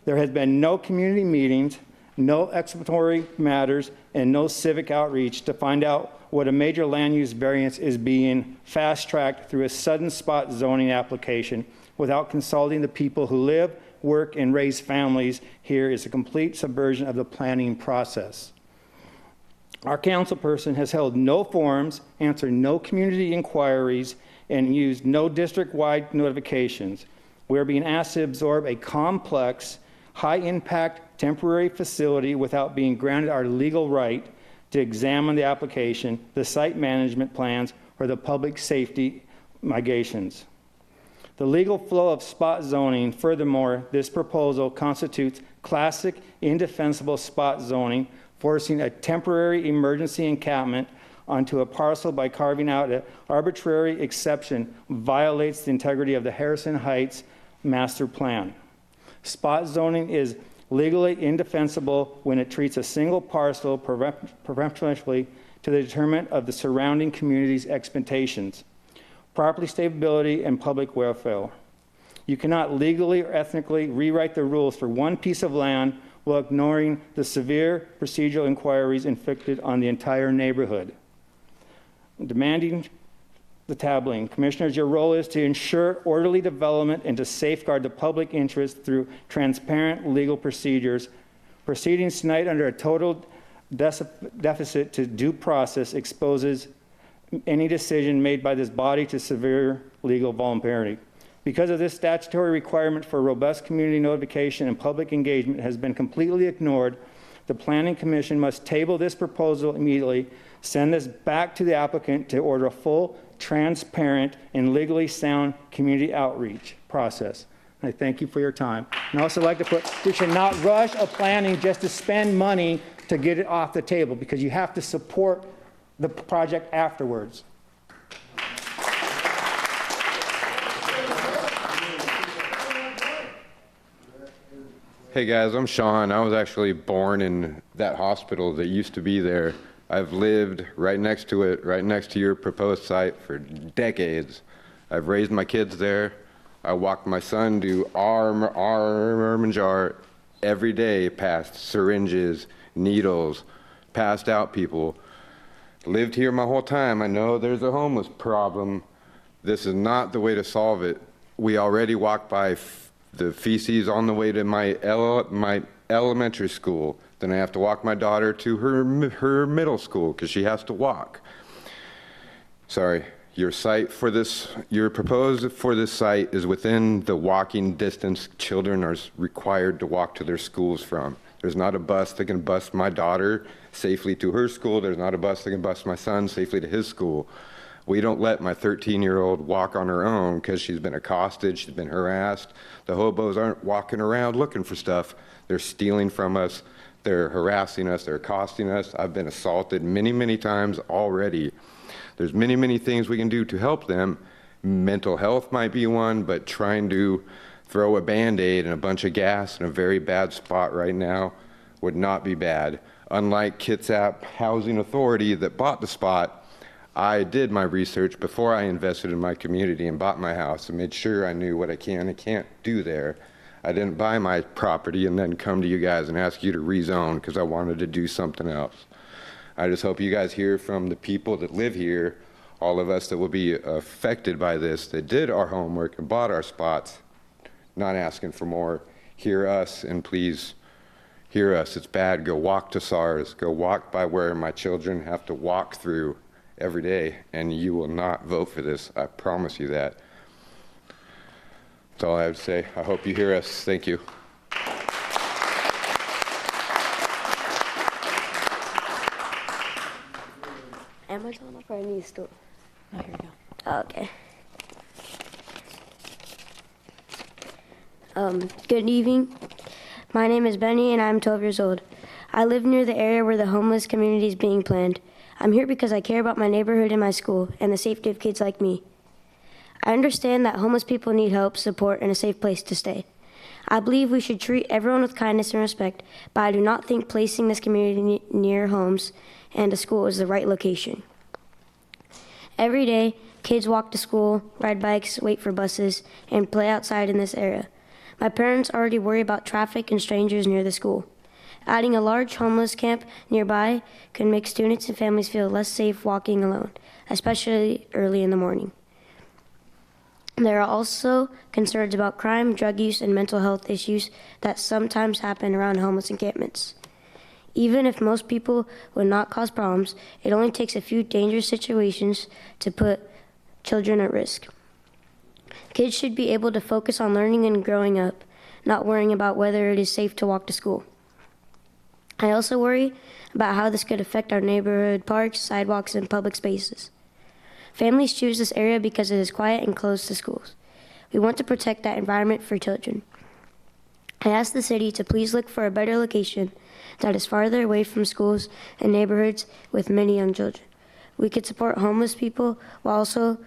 There has been no community meetings, no exploratory matters, and no civic outreach to find out what a major land use variance is being fast-tracked through a sudden spot zoning application without consulting the people who live, work, and raise families here is a complete subversion of the planning process. Our councilperson has held no forums, answered no community inquiries, and used no district-wide notifications. We are being asked to absorb a complex, high-impact temporary facility without being granted our legal right to examine the application, the site management plans, or the public safety mitigations. The legal flow of spot zoning, furthermore, this proposal constitutes classic indefensible spot zoning, forcing a temporary emergency encampment onto a parcel by carving out an arbitrary exception violates the integrity of the Harrison Heights master plan. Spot zoning is legally indefensible when it treats a single parcel preferentially to the detriment of the surrounding community's expectations, property stability, and public welfare. You cannot legally or ethnically rewrite the rules for one piece of land while ignoring the severe procedural inquiries inflicted on the entire neighborhood. Demanding the tabling. Commissioners, your role is to ensure orderly development and to safeguard the public interest through transparent legal procedures. Proceedings tonight under a total deficit to due process exposes any decision made by this body to severe legal vulnerability. Because of this statutory requirement for robust community notification and public engagement has been completely ignored, the Planning Commission must table this proposal immediately, send this back to the applicant to order a full, transparent, and legally sound community outreach process. I thank you for your time. And I also like to put, we should not rush a planning just to spend money to get it off the table, because you have to support the project afterwards. Hey guys, I'm Sean. I was actually born in that hospital that used to be there. I've lived right next to it, right next to your proposed site for decades. I've raised my kids there. I walked my son to arm and jar every day past syringes, needles, passed out people. Lived here my whole time. I know there's a homeless problem. This is not the way to solve it. We already walk by the feces on the way to my elementary school. Then I have to walk my daughter to her middle school because she has to walk. Sorry, your proposed for this site is within the walking distance children are required to walk to their schools from. There's not a bus that can bus my daughter safely to her school. There's not a bus that can bus my son safely to his school. We don't let my 13-year-old walk on her own because she's been accosted, she's been harassed. The hobos aren't walking around looking for stuff. They're stealing from us, they're harassing us, they're accosting us. I've been assaulted many, many times already. There's many, many things we can do to help them. Mental health might be one, but trying to throw a Band-Aid and a bunch of gas in a very bad spot right now would not be bad. Unlike Kitsap Housing Authority that bought the spot, I did my research before I invested in my community and bought my house and made sure I knew what I can and can't do there. I didn't buy my property and then come to you guys and ask you to rezone because I wanted to do something else. I just hope you guys hear from the people that live here, all of us that will be affected by this, that did our homework and bought our spots, not asking for more. Hear us, and please hear us. It's bad. Go walk to SARS. Go walk by where my children have to walk through every day, and you will not vote for this. I promise you that. That's all I have to say. I hope you hear us. Thank you. Am I talking up or I need to stop? Oh, here we go. Oh, okay. Good evening. My name is Benny and I'm 12 years old. I live near the area where the homeless community is being planned. I'm here because I care about my neighborhood and my school and the safety of kids like me. I understand that homeless people need help, support, and a safe place to stay. I believe we should treat everyone with kindness and respect, but I do not think placing this community near homes and a school is the right location. Every day, kids walk to school, ride bikes, wait for buses, and play outside in this area. My parents already worry about traffic and strangers near the school. Adding a large homeless camp nearby can make students and families feel less safe walking alone, especially early in the morning. There are also concerns about crime, drug use, and mental health issues that sometimes happen around homeless encampments. Even if most people would not cause problems, it only takes a few dangerous situations to put children at risk. Kids should be able to focus on learning and growing up, not worrying about whether it is safe to walk to school. I also worry about how this could affect our neighborhood parks, sidewalks, and public spaces. Families choose this area because it is quiet and close to schools. We want to protect that environment for children. I ask the city to please look for a better location that is farther away from schools and neighborhoods with many young children. We could support homeless people while also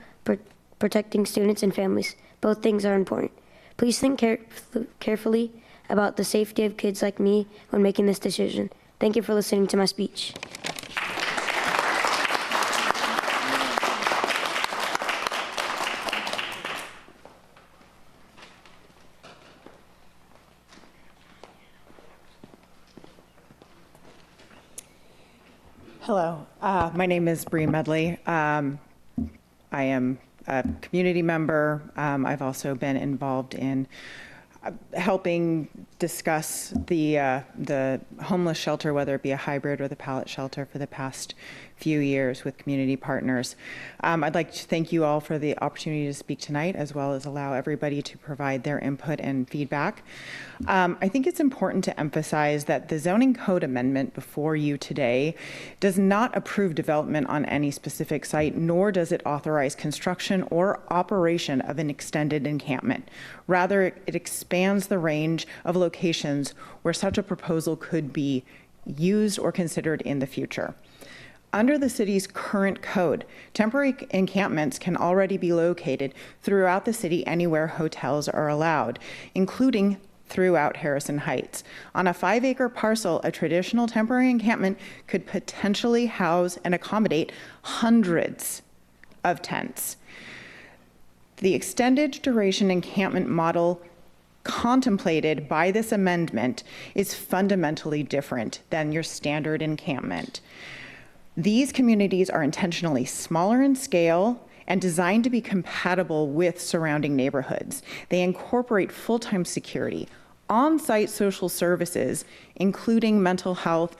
protecting students and families. Both things are important. Please think carefully about the safety of kids like me when making this decision. Thank you for listening to my speech. Hello, my name is Bree Medley. I am a community member. I've also been involved in helping discuss the homeless shelter, whether it be a hybrid or the pallet shelter, for the past few years with community partners. I'd like to thank you all for the opportunity to speak tonight, as well as allow everybody to provide their input and feedback. I think it's important to emphasize that the zoning code amendment before you today does not approve development on any specific site, nor does it authorize construction or operation of an extended encampment. Rather, it expands the range of locations where such a proposal could be used or considered in the future. Under the city's current code, temporary encampments can already be located throughout the city anywhere hotels are allowed, including throughout Harrison Heights. On a 5-acre parcel, a traditional temporary encampment could potentially house and accommodate hundreds of tents. The extended duration encampment model contemplated by this amendment is fundamentally different than your standard encampment. These communities are intentionally smaller in scale and designed to be compatible with surrounding neighborhoods. They incorporate full-time security, on-site social services, including mental health,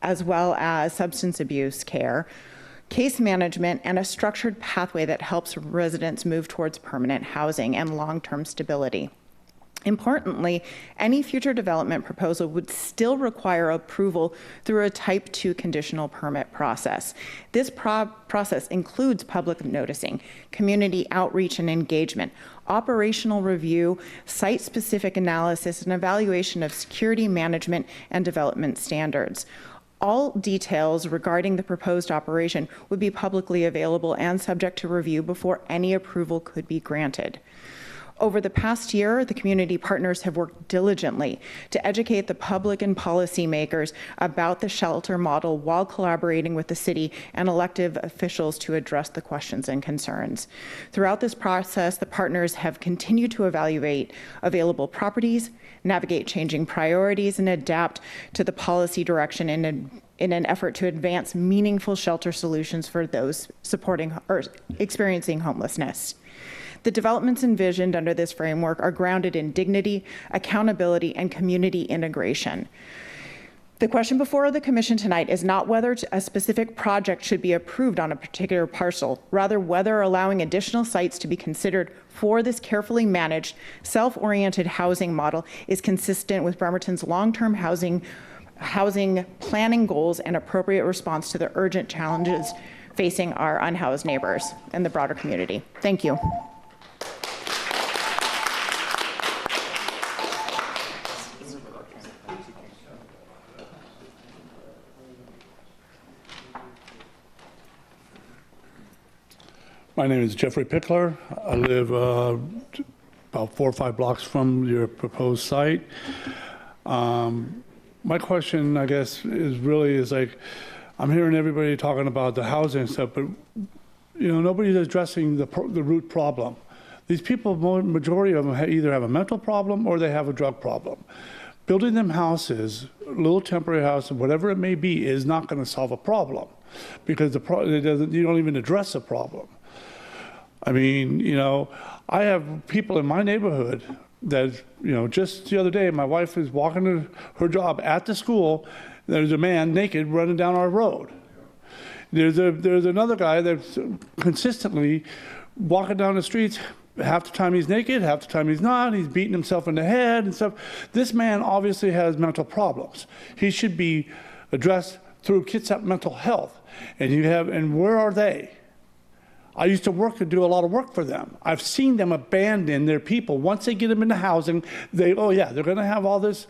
as well as substance abuse care, case management, and a structured pathway that helps residents move towards permanent housing and long-term stability. Importantly, any future development proposal would still require approval through a Type 2 conditional permit process. This process includes public noticing, community outreach and engagement, operational review, site-specific analysis, and evaluation of security management and development standards. All details regarding the proposed operation would be publicly available and subject to review before any approval could be granted. Over the past year, the community partners have worked diligently to educate the public and policymakers about the shelter model while collaborating with the city and elected officials to address the questions and concerns. Throughout this process, the partners have continued to evaluate available properties, navigate changing priorities, and adapt to the policy direction in an effort to advance meaningful shelter solutions for those supporting or experiencing homelessness. The developments envisioned under this framework are grounded in dignity, accountability, and community integration. The question before the Commission tonight is not whether a specific project should be approved on a particular parcel, rather whether allowing additional sites to be considered for this carefully managed, self-oriented housing model is consistent with Bremerton's long-term housing planning goals and appropriate response to the urgent challenges facing our unhoused neighbors and the broader community. Thank you. My name is Jeffrey Pickler. I live about 4 or 5 blocks from your proposed site. My question, I guess, is like, I'm hearing everybody talking about the housing stuff, but nobody's addressing the root problem. These people, majority of them either have a mental problem or they have a drug problem. Building them houses, little temporary houses, whatever it may be, is not going to solve a problem because you don't even address the problem. I mean, I have people in my neighborhood that, just the other day, my wife is walking to her job at the school. There's a man naked running down our road. There's another guy that's consistently walking down the streets. Half the time he's naked, half the time he's not. He's beating himself in the head and stuff. This man obviously has mental problems. He should be addressed through Kitsap Mental Health. And where are they? I used to do a lot of work for them. I've seen them abandon their people. Once they get them into housing, they're going to have all this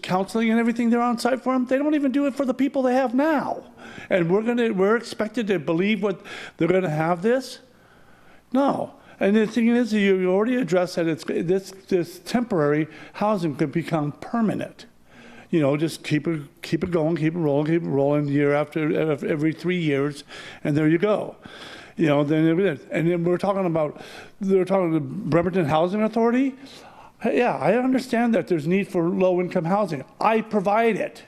counseling and everything there on site for them. They don't even do it for the people they have now. And we're expected to believe what they're going to have this? No. And the thing is, you already addressed that this temporary housing could become permanent. Just keep it going, keep it rolling year after every 3 years, and there you go. Then we're talking about the Bremerton Housing Authority. Yeah, I understand that there's need for low-income housing. I provide it.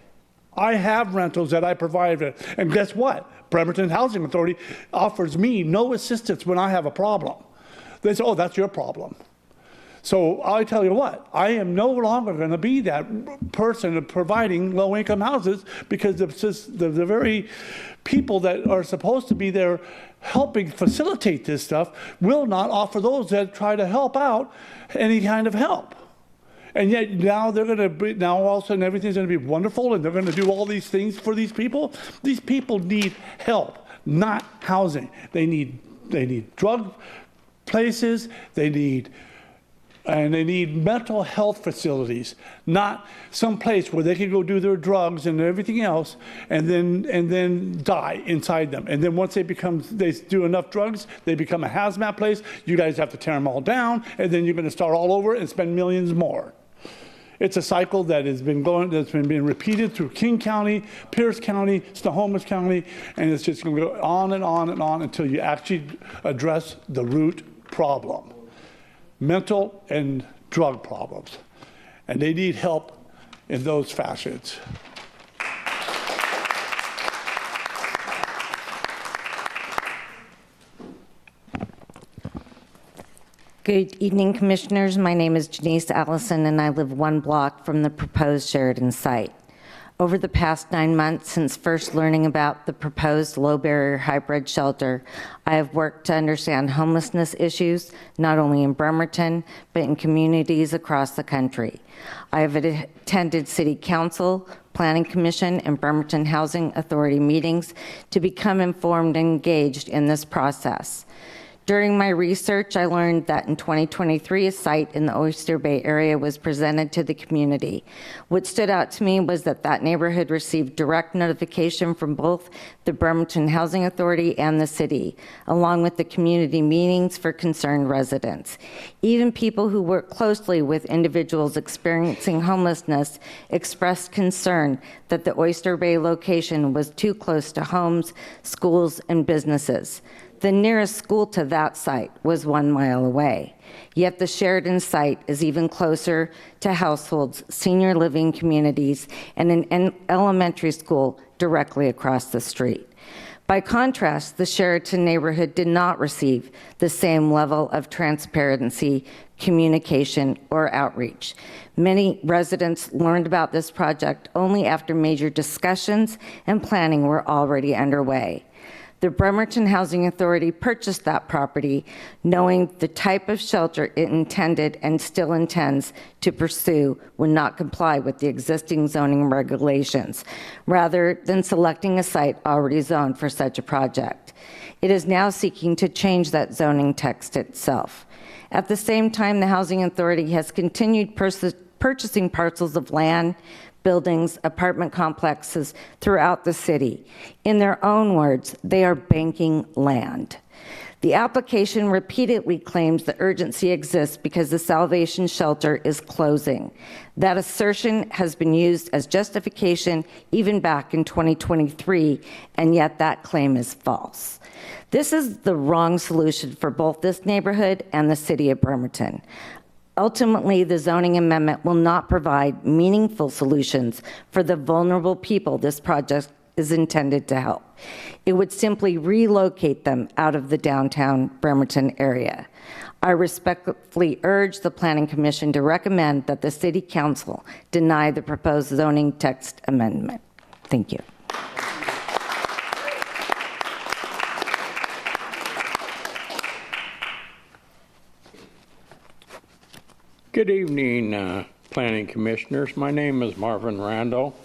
I have rentals that I provide it. And guess what? Bremerton Housing Authority offers me no assistance when I have a problem. They say, oh, that's your problem. So I tell you what, I am no longer going to be that person providing low-income houses because the very people that are supposed to be there helping facilitate this stuff will not offer those that try to help out any kind of help. And yet now all of a sudden everything's going to be wonderful and they're going to do all these things for these people. These people need help, not housing. They need drug places, they need mental health facilities, not some place where they can go do their drugs and everything else and then die inside them. And then once they do enough drugs, they become a hazmat place. You guys have to tear them all down, and then you're going to start all over and spend millions more. It's a cycle that's been being repeated through King County, Pierce County, Snohomish County, and it's just going to go on and on and on until you actually address the root problem. Mental and drug problems, and they need help in those fashions. Good evening, Commissioners. My name is Janice Allison, and I live 1 block from the proposed Sheridan site. Over the past 9 months since first learning about the proposed low-barrier hybrid shelter, I have worked to understand homelessness issues, not only in Bremerton, but in communities across the country. I have attended City Council, Planning Commission, and Bremerton Housing Authority meetings to become informed and engaged in this process. During my research, I learned that in 2023, a site in the Oyster Bay area was presented to the community. What stood out to me was that that neighborhood received direct notification from both the Bremerton Housing Authority and the city, along with the community meetings for concerned residents. Even people who work closely with individuals experiencing homelessness expressed concern that the Oyster Bay location was too close to homes, schools, and businesses. The nearest school to that site was 1 mile away. Yet the Sheridan site is even closer to households, senior living communities, and an elementary school directly across the street. By contrast, the Sheridan neighborhood did not receive the same level of transparency, communication, or outreach. Many residents learned about this project only after major discussions and planning were already underway. The Bremerton Housing Authority purchased that property knowing the type of shelter it intended and still intends to pursue would not comply with the existing zoning regulations, rather than selecting a site already zoned for such a project. It is now seeking to change that zoning text itself. At the same time, the Housing Authority has continued purchasing parcels of land, buildings, apartment complexes throughout the city. In their own words, they are banking land. The application repeatedly claims the urgency exists because the Salvation Shelter is closing. That assertion has been used as justification even back in 2023, and yet that claim is false. This is the wrong solution for both this neighborhood and the city of Bremerton. Ultimately, the zoning amendment will not provide meaningful solutions for the vulnerable people this project is intended to help. It would simply relocate them out of the downtown Bremerton area. I respectfully urge the Planning Commission to recommend that the City Council deny the proposed zoning text amendment. Thank you. Good evening, Planning Commissioners. My name is Marvin Randall.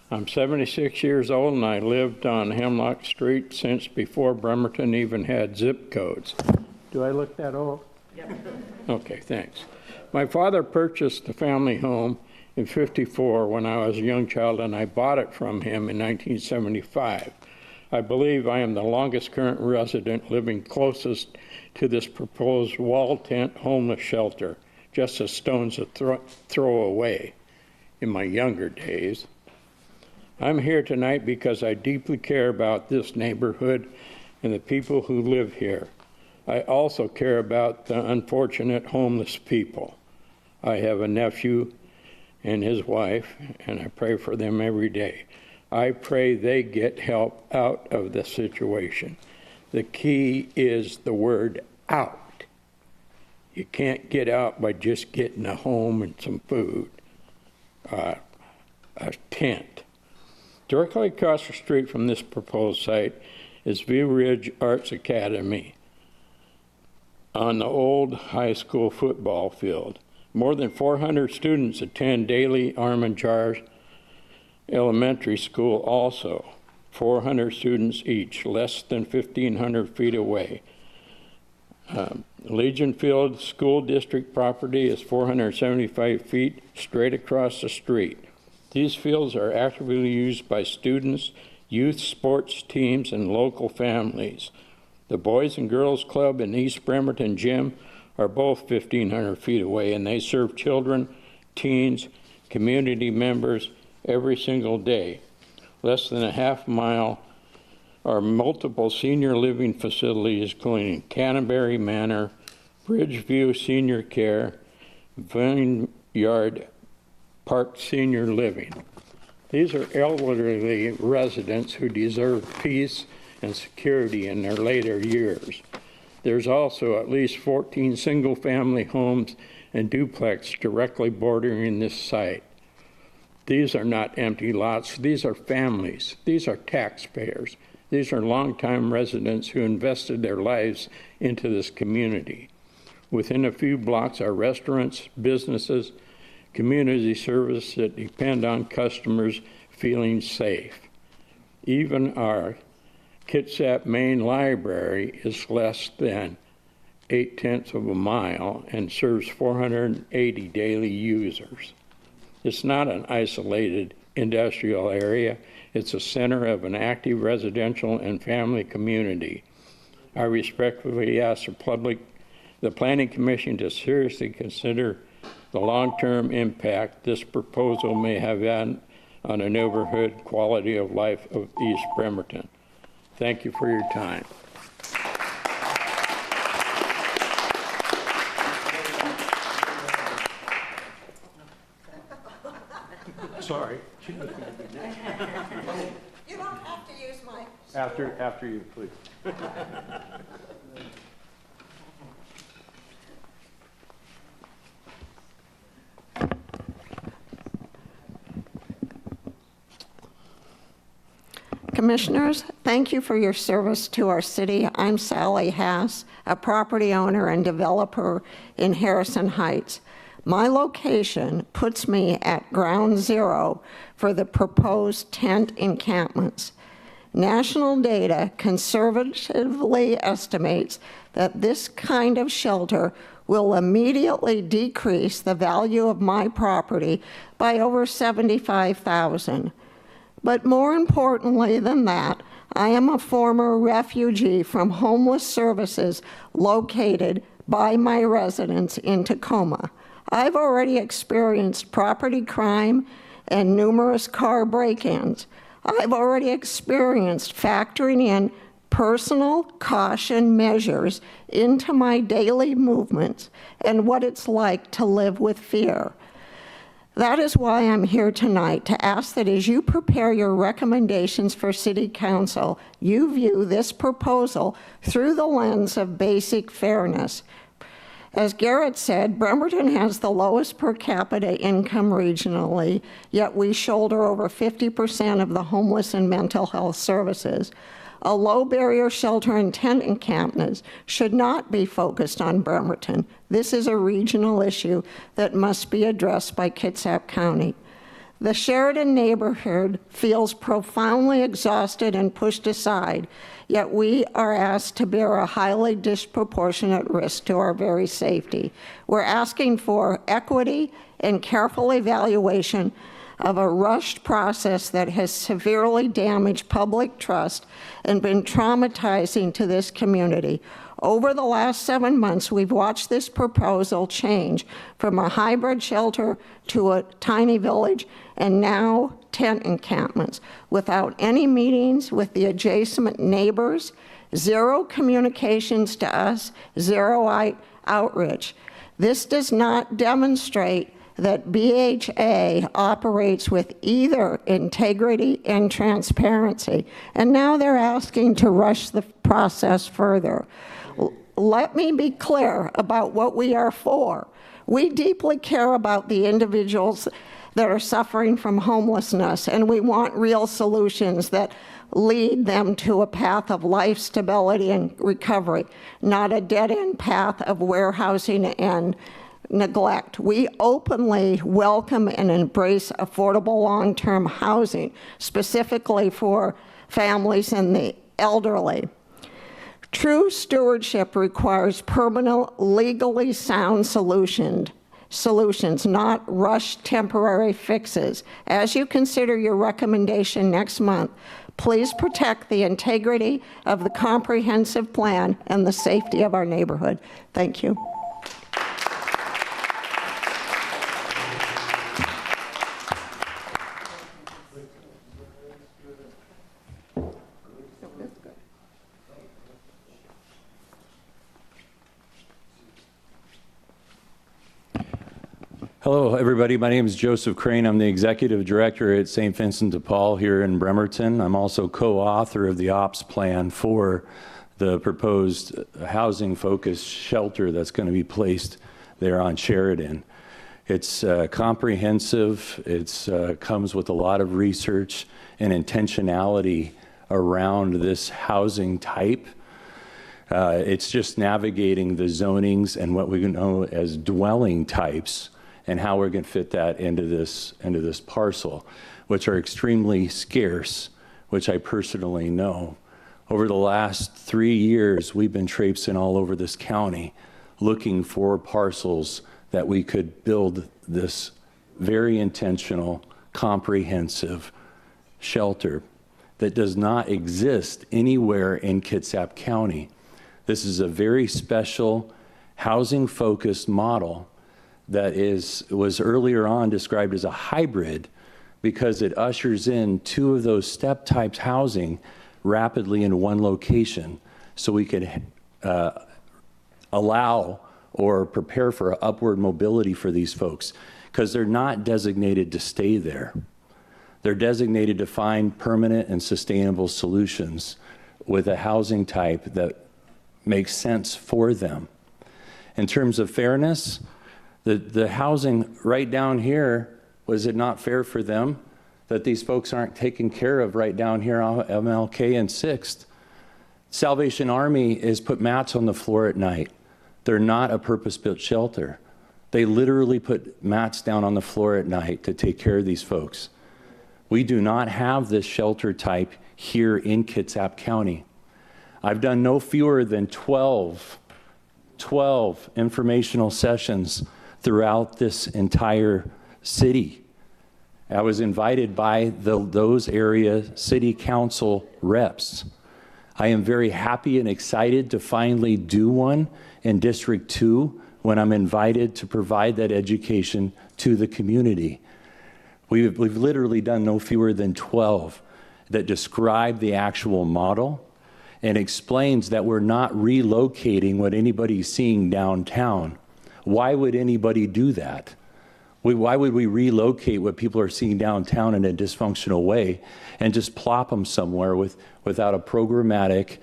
I'm 76 years old and I lived on Hemlock Street since before Bremerton even had zip codes. Do I look that old? Yep. Okay, thanks. My father purchased the family home in '54 when I was a young child, and I bought it from him in 1975. I believe I am the longest current resident living closest to this proposed wall tent homeless shelter, just a stone's throw away in my younger days. I'm here tonight because I deeply care about this neighborhood and the people who live here. I also care about the unfortunate homeless people. I have a nephew and his wife, and I pray for them every day. I pray they get help out of the situation. The key is the word out. You can't get out by just getting a home and some food, a tent. Directly across the street from this proposed site is View Ridge Arts Academy on the old high school football field. More than 400 students attend daily Armand Jars Elementary School also. 400 students each, less than 1,500 feet away. Legion Field School District property is 475 feet straight across the street. These fields are actively used by students, youth sports teams, and local families. The Boys and Girls Club and East Bremerton Gym are both 1,500 feet away, and they serve children, teens, community members every single day. Less than a half mile are multiple senior living facilities, including Canterbury Manor, Bridgeview Senior Care, Vineyard Park Senior Living. These are elderly residents who deserve peace and security in their later years. There's also at least 14 single-family homes and duplex directly bordering this site. These are not empty lots. These are families. These are taxpayers. These are longtime residents who invested their lives into this community. Within a few blocks are restaurants, businesses, community service that depend on customers feeling safe. Even our Kitsap main library is less than 0.8 of a mile and serves 480 daily users. It's not an isolated industrial area. It's a center of an active residential and family community. I respectfully ask the Planning Commission to seriously consider the long-term impact this proposal may have on the neighborhood quality of life of East Bremerton. Thank you for your time. Sorry. You don't have to use my... After you, please. Commissioners, thank you for your service to our city. I'm Sally Hass, a property owner and developer in Harrison Heights. My location puts me at ground zero for the proposed tent encampments. National data conservatively estimates that this kind of shelter will immediately decrease the value of my property by over $75,000. But more importantly than that, I am a former refugee from homeless services located by my residence in Tacoma. I've already experienced property crime and numerous car break-ins. I've already experienced factoring in personal caution measures into my daily movements and what it's like to live with fear. That is why I'm here tonight, to ask that as you prepare your recommendations for City Council, you view this proposal through the lens of basic fairness. As Garrett said, Bremerton has the lowest per capita income regionally, yet we shoulder over 50% of the homeless and mental health services. A low-barrier shelter and tent encampments should not be focused on Bremerton. This is a regional issue that must be addressed by Kitsap County. The Sheridan neighborhood feels profoundly exhausted and pushed aside, yet we are asked to bear a highly disproportionate risk to our very safety. We're asking for equity and careful evaluation of a rushed process that has severely damaged public trust and been traumatizing to this community. Over the last 7 months, we've watched this proposal change from a hybrid shelter to a tiny village and now tent encampments without any meetings with the adjacent neighbors, zero communications to us, zero outreach. This does not demonstrate that BHA operates with either integrity and transparency, and now they're asking to rush the process further. Let me be clear about what we are for. We deeply care about the individuals that are suffering from homelessness, and we want real solutions that lead them to a path of life stability and recovery, not a dead-end path of warehousing and neglect. We openly welcome and embrace affordable long-term housing, specifically for families and the elderly. True stewardship requires permanent, legally sound solutions, not rushed temporary fixes. As you consider your recommendation next month, please protect the integrity of the comprehensive plan and the safety of our neighborhood. Thank you. Hello, everybody. My name is Joseph Crane. I'm the Executive Director at St. Vincent de Paul here in Bremerton. I'm also co-author of the ops plan for the proposed housing-focused shelter that's going to be placed there on Sheridan. It's comprehensive. It's comes with a lot of research and intentionality around this housing type. It's just navigating the zonings and what we know as dwelling types and how we're going to fit that into this parcel, which are extremely scarce, which I personally know. Over the last 3 years, we've been traipsing all over this county looking for parcels that we could build this very intentional, comprehensive shelter that does not exist anywhere in Kitsap County. This is a very special housing-focused model that was earlier on described as a hybrid because it ushers in 2 of those step types housing rapidly in one location so we could allow or prepare for upward mobility for these folks, because they're not designated to stay there. They're designated to find permanent and sustainable solutions with a housing type that makes sense for them. In terms of fairness, the housing right down here, was it not fair for them that these folks aren't taken care of right down here on MLK and 6th? Salvation Army has put mats on the floor at night. They're not a purpose-built shelter. They literally put mats down on the floor at night to take care of these folks. We do not have this shelter type here in Kitsap County. I've done no fewer than 12 informational sessions throughout this entire city. I was invited by those area city council reps. I am very happy and excited to finally do one in District 2 when I'm invited to provide that education to the community. We've literally done no fewer than 12 that describe the actual model and explains that we're not relocating what anybody's seeing downtown. Why would anybody do that? Why would we relocate what people are seeing downtown in a dysfunctional way and just plop them somewhere without a programmatic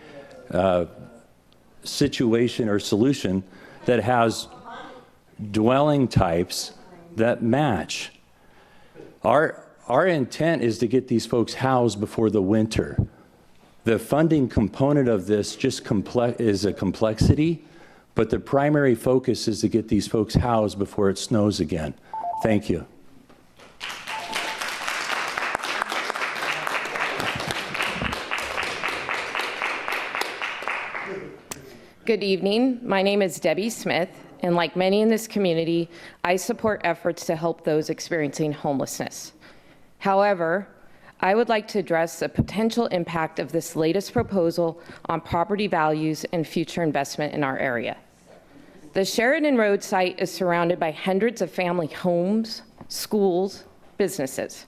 situation or solution that has dwelling types that match? Our intent is to get these folks housed before the winter. The funding component of this just is a complexity, but the primary focus is to get these folks housed before it snows again. Thank you. Good evening. My name is Debbie Smith, and like many in this community, I support efforts to help those experiencing homelessness. However, I would like to address the potential impact of this latest proposal on property values and future investment in our area. The Sheridan Road site is surrounded by hundreds of family homes, schools, businesses.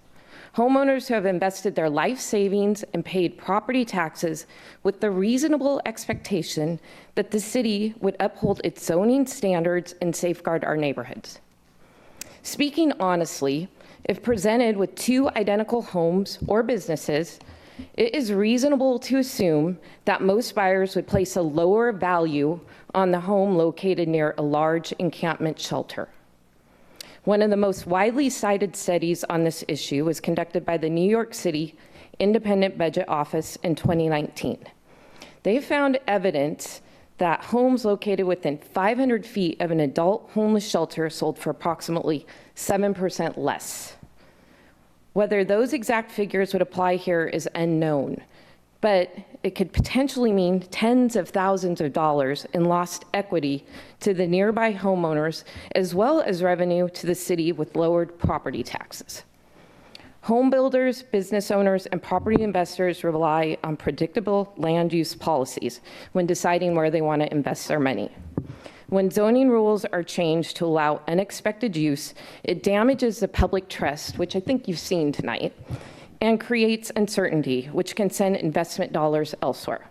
Homeowners who have invested their life savings and paid property taxes with the reasonable expectation that the city would uphold its zoning standards and safeguard our neighborhoods. Speaking honestly, if presented with 2 identical homes or businesses, it is reasonable to assume that most buyers would place a lower value on the home located near a large encampment shelter. One of the most widely cited studies on this issue was conducted by the New York City Independent Budget Office in 2019. They found evidence that homes located within 500 feet of an adult homeless shelter sold for approximately 7% less. Whether those exact figures would apply here is unknown, but it could potentially mean tens of thousands of dollars in lost equity to the nearby homeowners, as well as revenue to the city with lowered property taxes. Home builders, business owners, and property investors rely on predictable land use policies when deciding where they want to invest their money. When zoning rules are changed to allow unexpected use, it damages the public trust, which I think you've seen tonight, and creates uncertainty, which can send investment dollars elsewhere.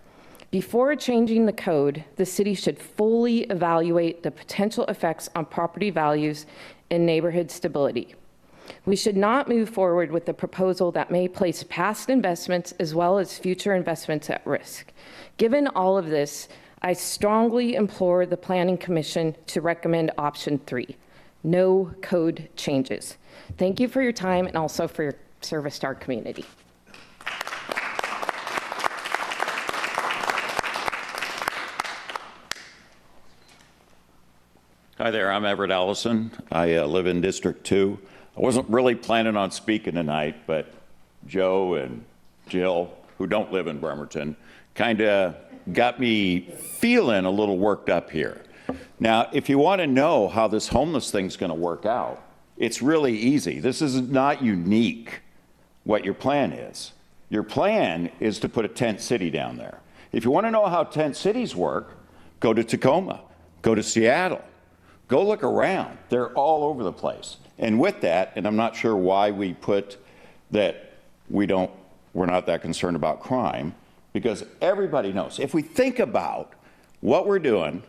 Before changing the code, the city should fully evaluate the potential effects on property values and neighborhood stability. We should not move forward with a proposal that may place past investments as well as future investments at risk. Given all of this, I strongly implore the Planning Commission to recommend option 3. no code changes. Thank you for your time and also for your service to our community. Hi there, I'm Everett Allison. I live in District 2. I wasn't really planning on speaking tonight, but Joe and Jill, who don't live in Bremerton, kind of got me feeling a little worked up here. Now, if you want to know how this homeless thing's going to work out, it's really easy. This is not unique, what your plan is. Your plan is to put a tent city down there. If you want to know how tent cities work, go to Tacoma, go to Seattle. Go look around. They're all over the place. And with that, and I'm not sure why we put that we're not that concerned about crime, because everybody knows. If we think about what we're doing,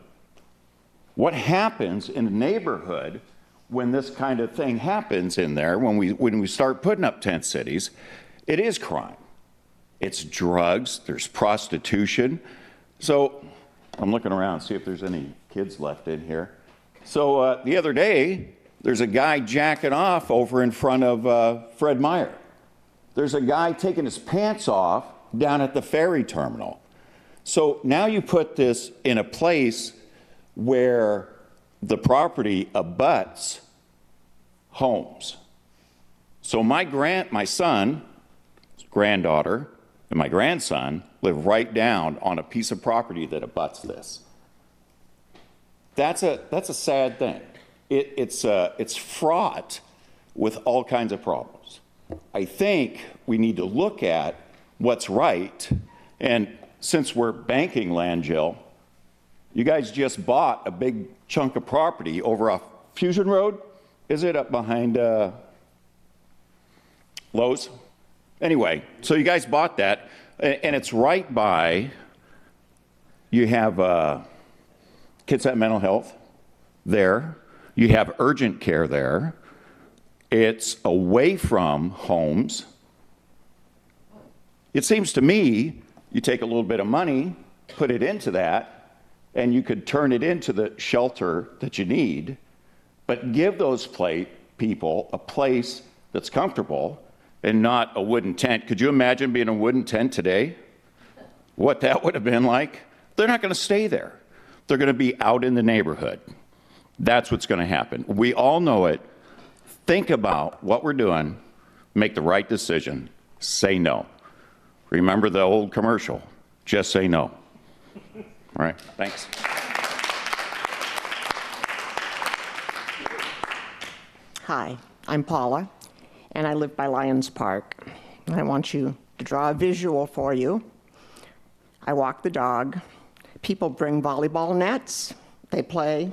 what happens in a neighborhood when this kind of thing happens in there, when we start putting up tent cities, it is crime. It's drugs, there's prostitution. So I'm looking around, see if there's any kids left in here. So the other day, there's a guy jacking off over in front of Fred Meyer. There's a guy taking his pants off down at the ferry terminal. So now you put this in a place where the property abuts homes. So my son, granddaughter, and my grandson live right down on a piece of property that abuts this. That's a sad thing. It's fraught with all kinds of problems. I think we need to look at what's right. And since we're banking land, Jill, you guys just bought a big chunk of property over off Fusion Road. Is it up behind Lowe's? Anyway, so you guys bought that, and it's right by, you have Kids at Mental Health there. You have urgent care there. It's away from homes. It seems to me you take a little bit of money, put it into that, and you could turn it into the shelter that you need, but give those people a place that's comfortable and not a wooden tent. Could you imagine being a wooden tent today? What that would have been like? They're not going to stay there. They're going to be out in the neighborhood. That's what's going to happen. We all know it. Think about what we're doing. Make the right decision. Say no. Remember the old commercial. Just say no. All right. Thanks. Hi, I'm Paula, and I live by Lions Park. I want you to draw a visual for you. I walk the dog. People bring volleyball nets. They play.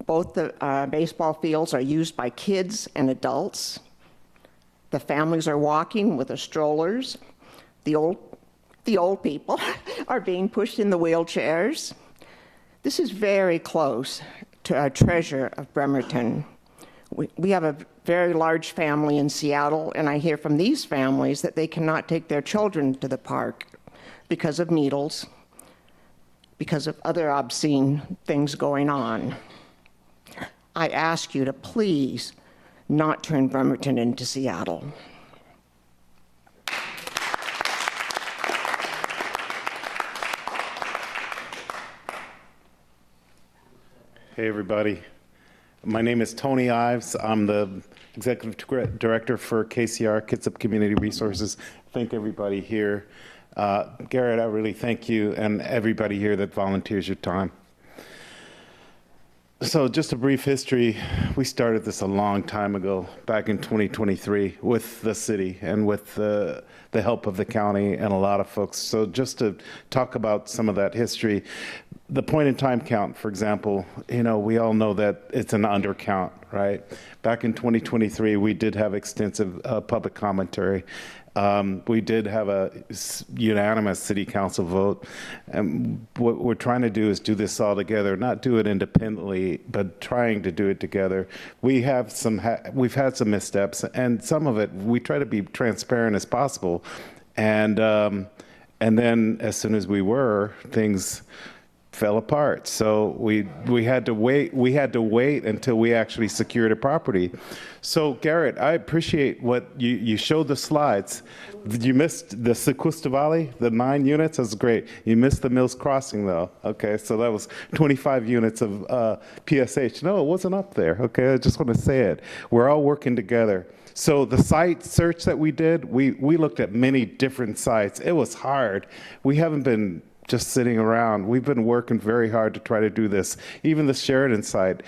Both the baseball fields are used by kids and adults. The families are walking with the strollers. The old people are being pushed in the wheelchairs. This is very close to a treasure of Bremerton. We have a very large family in Seattle, and I hear from these families that they cannot take their children to the park because of needles, because of other obscene things going on. I ask you to please not turn Bremerton into Seattle. Hey, everybody. My name is Tony Ives. I'm the Executive Director for KCR, Kitsap Community Resources. Thank everybody here. Garrett, I really thank you and everybody here that volunteers your time. So just a brief history. We started this a long time ago, back in 2023, with the city and with the help of the county and a lot of folks. So just to talk about some of that history, the point in time count, for example, we all know that it's an undercount, right? Back in 2023, we did have extensive public commentary. We did have a unanimous city council vote. And what we're trying to do is do this all together, not do it independently, but trying to do it together. We've had some missteps, and some of it, we try to be transparent as possible. And then as soon as we were, things fell apart. So we had to wait until we actually secured a property. So Garrett, I appreciate what you showed the slides. You missed the Sequista Valley, the 9 units. That's great. You missed the Mills Crossing though. Okay, so that was 25 units of PSH. No, it wasn't up there. Okay, I just want to say it. We're all working together. So the site search that we did, we looked at many different sites. It was hard. We haven't been just sitting around. We've been working very hard to try to do this. Even the Sheridan site,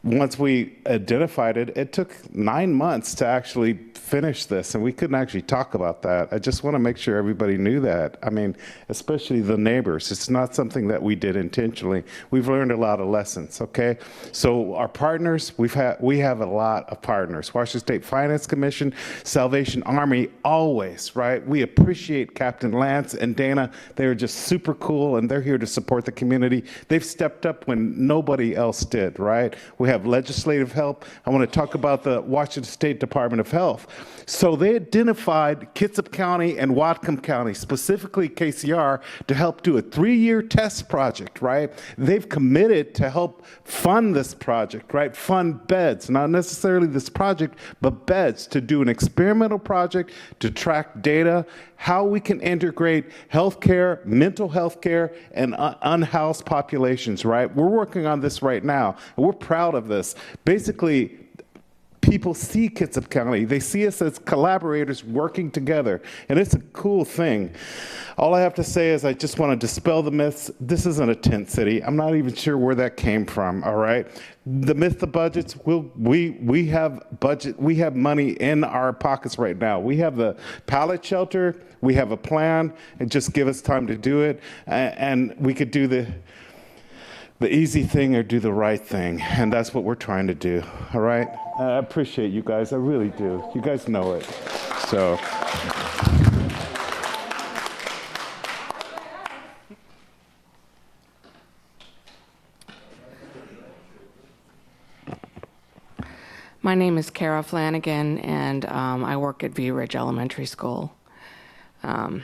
once we identified it, it took 9 months to actually finish this, and we couldn't actually talk about that. I just want to make sure everybody knew that. I mean, especially the neighbors. It's not something that we did intentionally. We've learned a lot of lessons, okay? So our partners, we have a lot of partners. Washington State Finance Commission, Salvation Army, always, right? We appreciate Captain Lance and Dana. They're just super cool, and they're here to support the community. They've stepped up when nobody else did, right? We have legislative help. I want to talk about the Washington State Department of Health. So they identified Kitsap County and Whatcom County, specifically KCR, to help do a 3-year test project, right? They've committed to help fund this project, right? Fund beds, not necessarily this project, but beds, to do an experimental project to track data, how we can integrate healthcare, mental health care, and unhoused populations, right? We're working on this right now, and we're proud of this. Basically, people see Kitsap County. They see us as collaborators working together, and it's a cool thing. All I have to say is I just want to dispel the myths. This isn't a tent city. I'm not even sure where that came from, all right? The myth of budgets, we have budget, we have money in our pockets right now. We have the pallet shelter, we have a plan, and just give us time to do it, and we could do the easy thing or do the right thing, and that's what we're trying to do, all right? I appreciate you guys, I really do. You guys know it, so. My name is Kara Flanagan, and I work at View Ridge Elementary School. And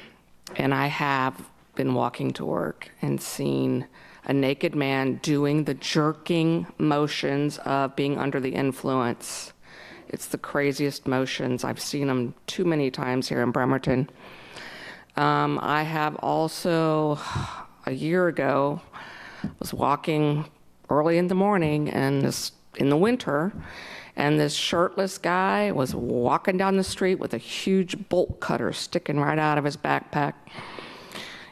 I have been walking to work and seen a naked man doing the jerking motions of being under the influence. It's the craziest motions. I've seen them too many times here in Bremerton. I have also, a year ago, was walking early in the morning and in the winter, and this shirtless guy was walking down the street with a huge bolt cutter sticking right out of his backpack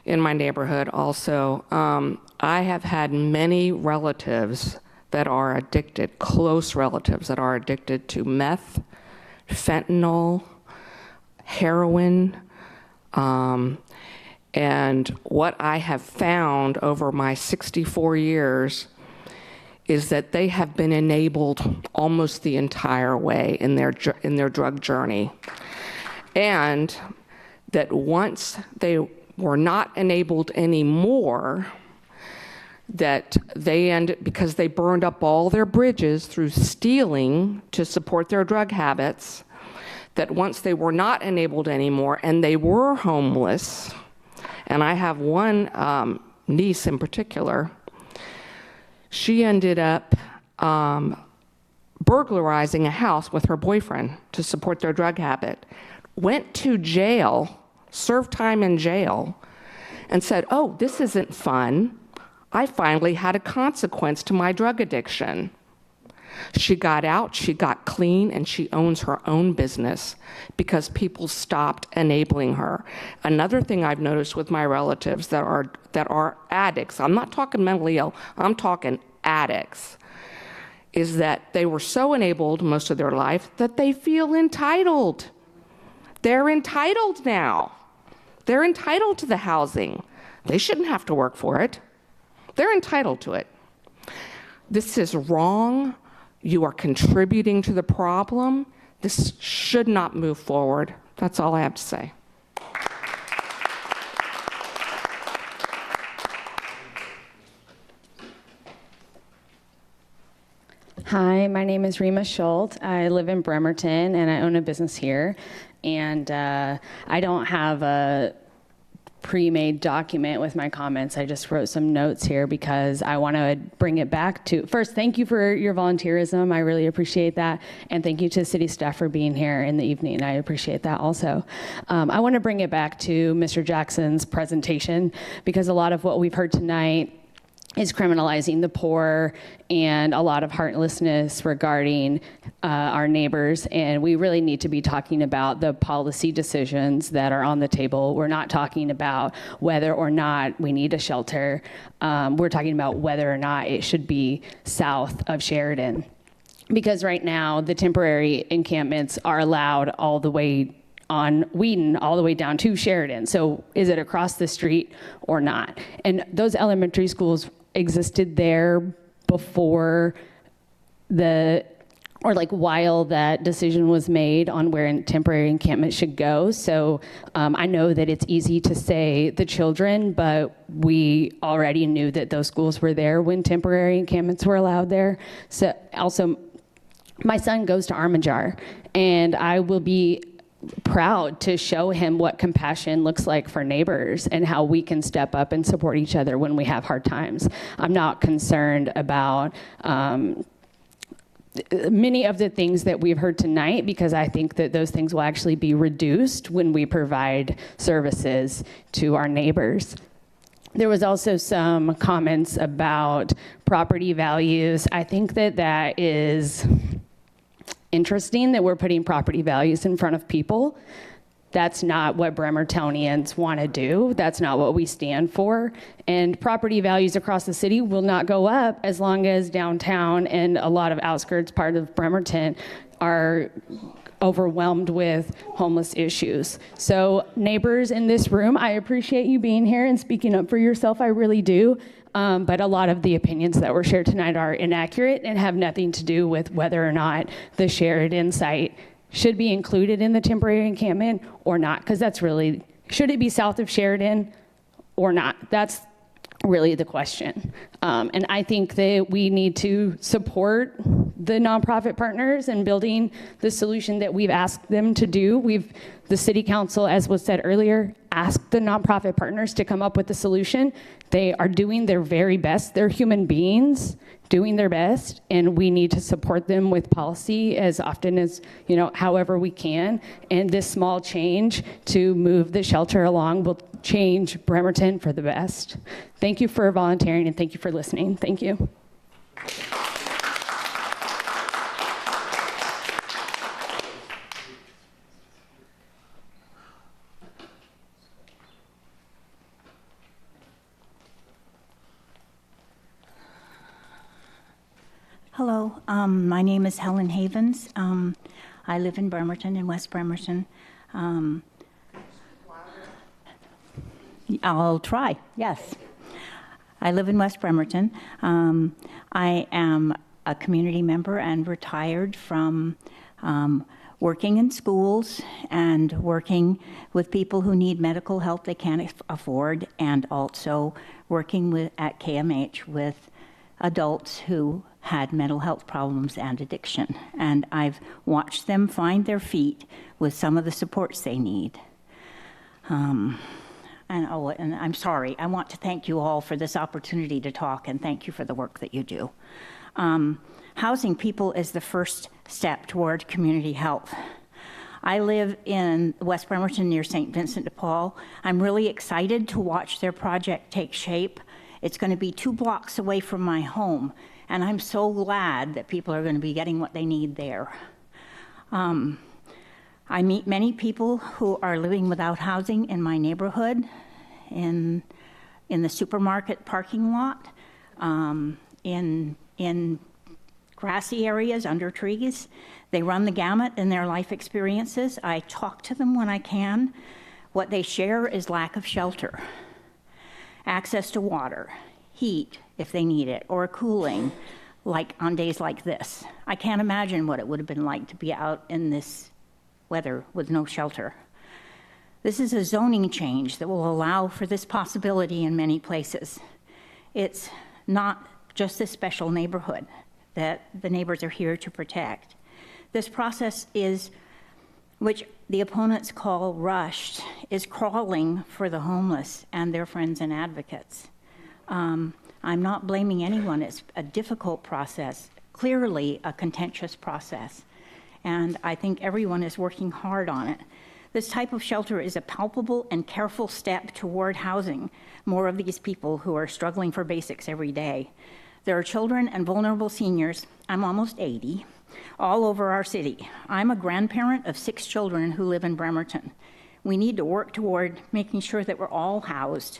in my neighborhood also. I have had many relatives that are addicted, close relatives that are addicted to meth, fentanyl, heroin, and what I have found over my 64 years is that they have been enabled almost the entire way in their drug journey. And that once they were not enabled anymore, that because they burned up all their bridges through stealing to support their drug habits, that once they were not enabled anymore and they were homeless, and I have one niece in particular, she ended up burglarizing a house with her boyfriend to support their drug habit, went to jail, served time in jail, and said, "Oh, this isn't fun. I finally had a consequence to my drug addiction." She got out, she got clean, and she owns her own business because people stopped enabling her. Another thing I've noticed with my relatives that are addicts, I'm not talking mentally ill, I'm talking addicts, is that they were so enabled most of their life that they feel entitled. They're entitled now. They're entitled to the housing. They shouldn't have to work for it. They're entitled to it. This is wrong. You are contributing to the problem. This should not move forward. That's all I have to say. Hi, my name is Rima Schultz. I live in Bremerton and I own a business here. And I don't have a pre-made document with my comments. I just wrote some notes here because I want to bring it back to, first, thank you for your volunteerism. I really appreciate that. And thank you to city staff for being here in the evening. I appreciate that also. I want to bring it back to Mr. Jackson's presentation because a lot of what we've heard tonight is criminalizing the poor and a lot of heartlessness regarding our neighbors. And we really need to be talking about the policy decisions that are on the table. We're not talking about whether or not we need a shelter. We're talking about whether or not it should be south of Sheridan. Because right now, the temporary encampments are allowed all the way on Wheaton all the way down to Sheridan. So is it across the street or not? And those elementary schools existed there before while that decision was made on where a temporary encampment should go. So I know that it's easy to say the children, but we already knew that those schools were there when temporary encampments were allowed there. So also, my son goes to Armijar, and I will be proud to show him what compassion looks like for neighbors and how we can step up and support each other when we have hard times. I'm not concerned about many of the things that we've heard tonight because I think that those things will actually be reduced when we provide services to our neighbors. There was also some comments about property values. I think that that is interesting that we're putting property values in front of people. That's not what Bremertonians want to do. That's not what we stand for. And property values across the city will not go up as long as downtown and a lot of outskirts part of Bremerton are overwhelmed with homeless issues. So neighbors in this room, I appreciate you being here and speaking up for yourself. I really do. But a lot of the opinions that were shared tonight are inaccurate and have nothing to do with whether or not the Sheridan site should be included in the temporary encampment or not, because that's really, should it be south of Sheridan or not? That's really the question. And I think that we need to support the nonprofit partners in building the solution that we've asked them to do. The city council, as was said earlier, asked the nonprofit partners to come up with a solution. They are doing their very best. They're human beings doing their best, and we need to support them with policy as often as, however we can. And this small change to move the shelter along will change Bremerton for the best. Thank you for volunteering, and thank you for listening. Thank you. Hello, my name is Helen Havens. I live in Bremerton, in West Bremerton. I'll try, yes. I live in West Bremerton. I am a community member and retired from working in schools and working with people who need medical help they can't afford, and also working at KMH with adults who had mental health problems and addiction. And I've watched them find their feet with some of the supports they need. And I'm sorry, I want to thank you all for this opportunity to talk, and thank you for the work that you do. Housing people is the first step toward community health. I live in West Bremerton near St. Vincent de Paul. I'm really excited to watch their project take shape. It's going to be 2 blocks away from my home, and I'm so glad that people are going to be getting what they need there. I meet many people who are living without housing in my neighborhood, in the supermarket parking lot, in grassy areas under trees. They run the gamut in their life experiences. I talk to them when I can. What they share is lack of shelter, access to water, heat if they need it, or cooling, like on days like this. I can't imagine what it would have been like to be out in this weather with no shelter. This is a zoning change that will allow for this possibility in many places. It's not just a special neighborhood that the neighbors are here to protect. This process is which the opponents call rushed, is crawling for the homeless and their friends and advocates. I'm not blaming anyone. It's a difficult process, clearly a contentious process, and I think everyone is working hard on it. This type of shelter is a palpable and careful step toward housing more of these people who are struggling for basics every day. There are children and vulnerable seniors, I'm almost 80, all over our city. I'm a grandparent of 6 children who live in Bremerton. We need to work toward making sure that we're all housed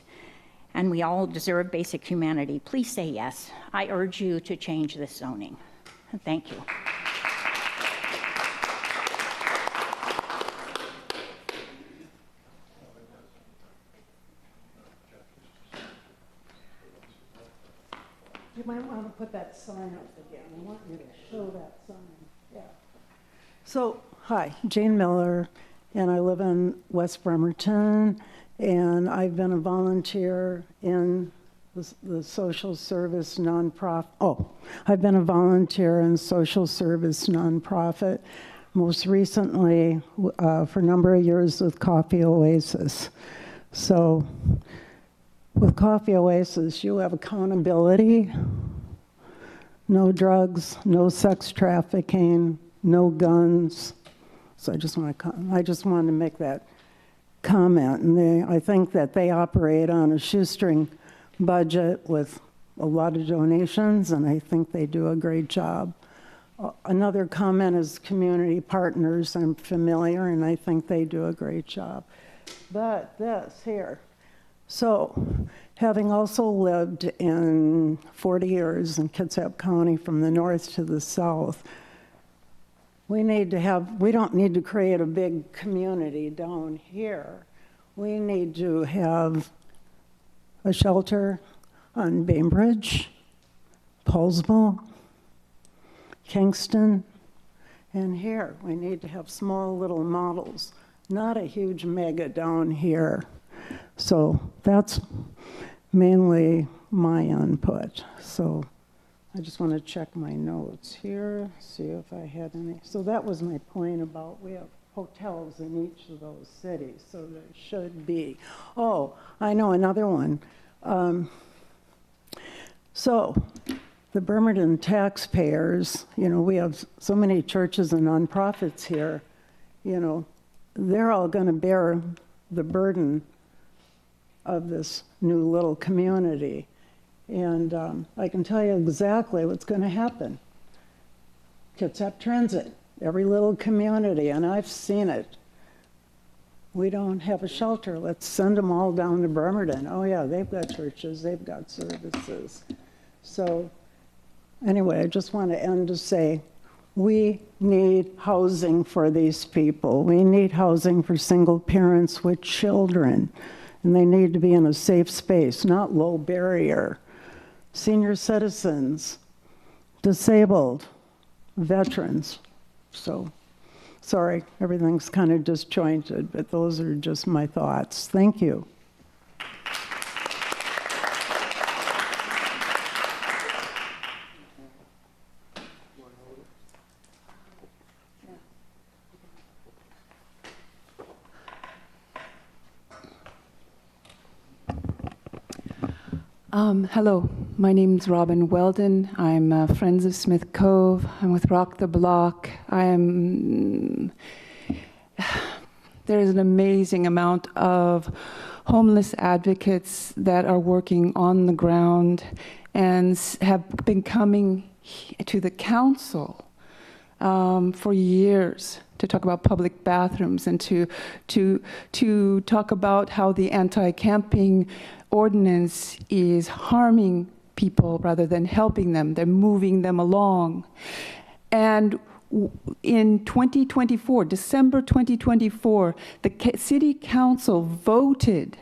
and we all deserve basic humanity. Please say yes. I urge you to change this zoning. Thank you. You might want to put that sign up again. I want you to show that sign. Yeah. So, hi, Jane Miller, and I live in West Bremerton, and I've been a volunteer in the social service nonprofit. I've been a volunteer in social service nonprofit, most recently for a number of years with Coffee Oasis. So, with Coffee Oasis, you have accountability, no drugs, no sex trafficking, no guns. So I just wanted to make that comment. And I think that they operate on a shoestring budget with a lot of donations, and I think they do a great job. Another comment is community partners. I'm familiar, and I think they do a great job. But this here. So, having also lived in 40 years in Kitsap County from the north to the south, we don't need to create a big community down here. We need to have a shelter on Bainbridge, Paulsville, Kingston, and here. We need to have small little models, not a huge mega down here. So that's mainly my input. So I just want to check my notes here, see if I had any. So that was my point about we have hotels in each of those cities, so there should be. Oh, I know another one. So the Bremerton taxpayers, we have so many churches and nonprofits here, they're all going to bear the burden of this new little community. And I can tell you exactly what's going to happen. Kitsap Transit, every little community, and I've seen it. We don't have a shelter. Let's send them all down to Bremerton. Oh yeah, they've got churches, they've got services. So anyway, I just want to end to say, we need housing for these people. We need housing for single parents with children. And they need to be in a safe space, not low barrier. Senior citizens, disabled, veterans. So, sorry, everything's kind of disjointed, but those are just my thoughts. Thank you. Hello, my name's Robin Weldon. I'm Friends of Smith Cove. I'm with Rock the Block. There's an amazing amount of homeless advocates that are working on the ground and have been coming to the council for years to talk about public bathrooms and to talk about how the anti-camping ordinance is harming people rather than helping them. They're moving them along. And in 2024, December 2024, the city council voted.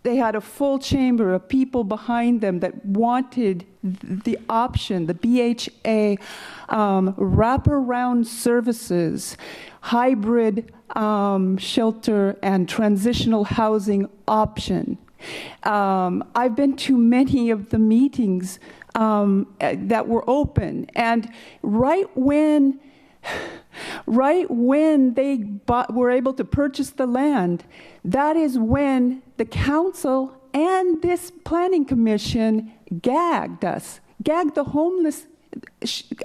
They had a full chamber of people behind them that wanted the option, the BHA wraparound services, hybrid shelter and transitional housing option. I've been to many of the meetings that were open, and right when Right when they were able to purchase the land, that is when the council and this planning commission gagged us, gagged the homeless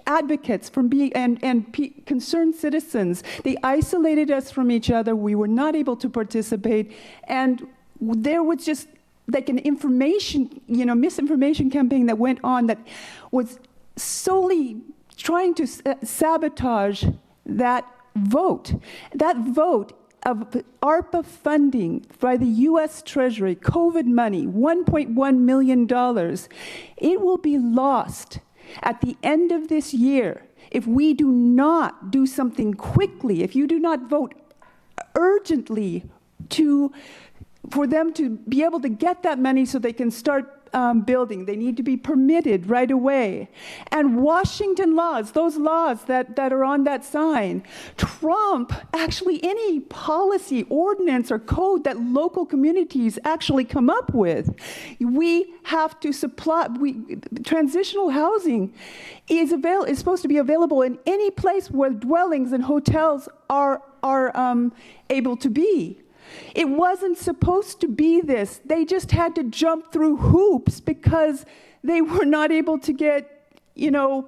advocates from being, and concerned citizens. They isolated us from each other. We were not able to participate. And there was just like an misinformation campaign that went on that was solely trying to sabotage that vote. That vote of ARPA funding by the U.S. Treasury, COVID money, $1.1 million, it will be lost at the end of this year if we do not do something quickly, if you do not vote urgently for them to be able to get that money so they can start building. They need to be permitted right away. And Washington laws, those laws that are on that sign, trump actually any policy, ordinance, or code that local communities actually come up with. We have to supply, transitional housing is supposed to be available in any place where dwellings and hotels are able to be. It wasn't supposed to be this. They just had to jump through hoops because they were not able to get, your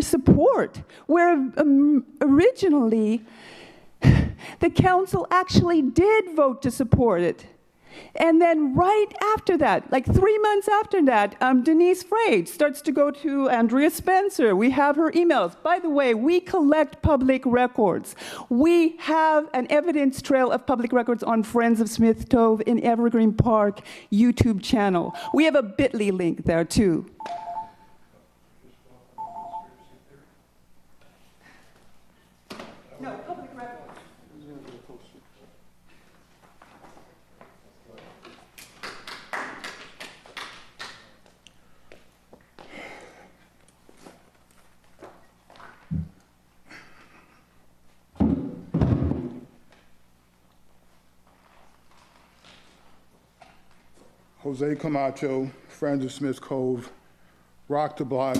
support. Where originally, the council actually did vote to support it. And then right after that, like 3 months after that, Denise Frade starts to go to Andrea Spencer. We have her emails. By the way, we collect public records. We have an evidence trail of public records on Friends of Smith Cove in Evergreen Park YouTube channel. We have a bit.ly link there too. No, public records. Jose Camacho, Friends of Smith Cove, Rock the Block.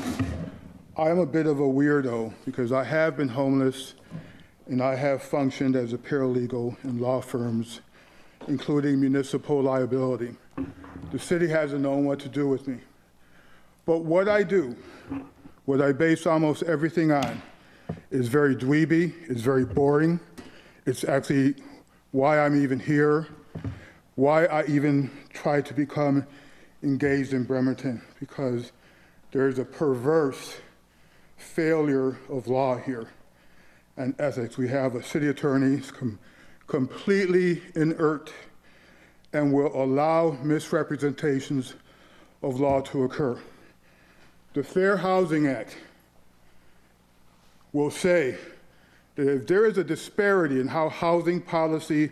I am a bit of a weirdo because I have been homeless and I have functioned as a paralegal in law firms, including municipal liability. The city hasn't known what to do with me. But what I do, what I base almost everything on, is very dweeby, is very boring. It's actually why I'm even here, why I even tried to become engaged in Bremerton, because there's a perverse failure of law here and ethics. We have a city attorney completely inert and will allow misrepresentations of law to occur. The Fair Housing Act will say that if there is a disparity in how housing policy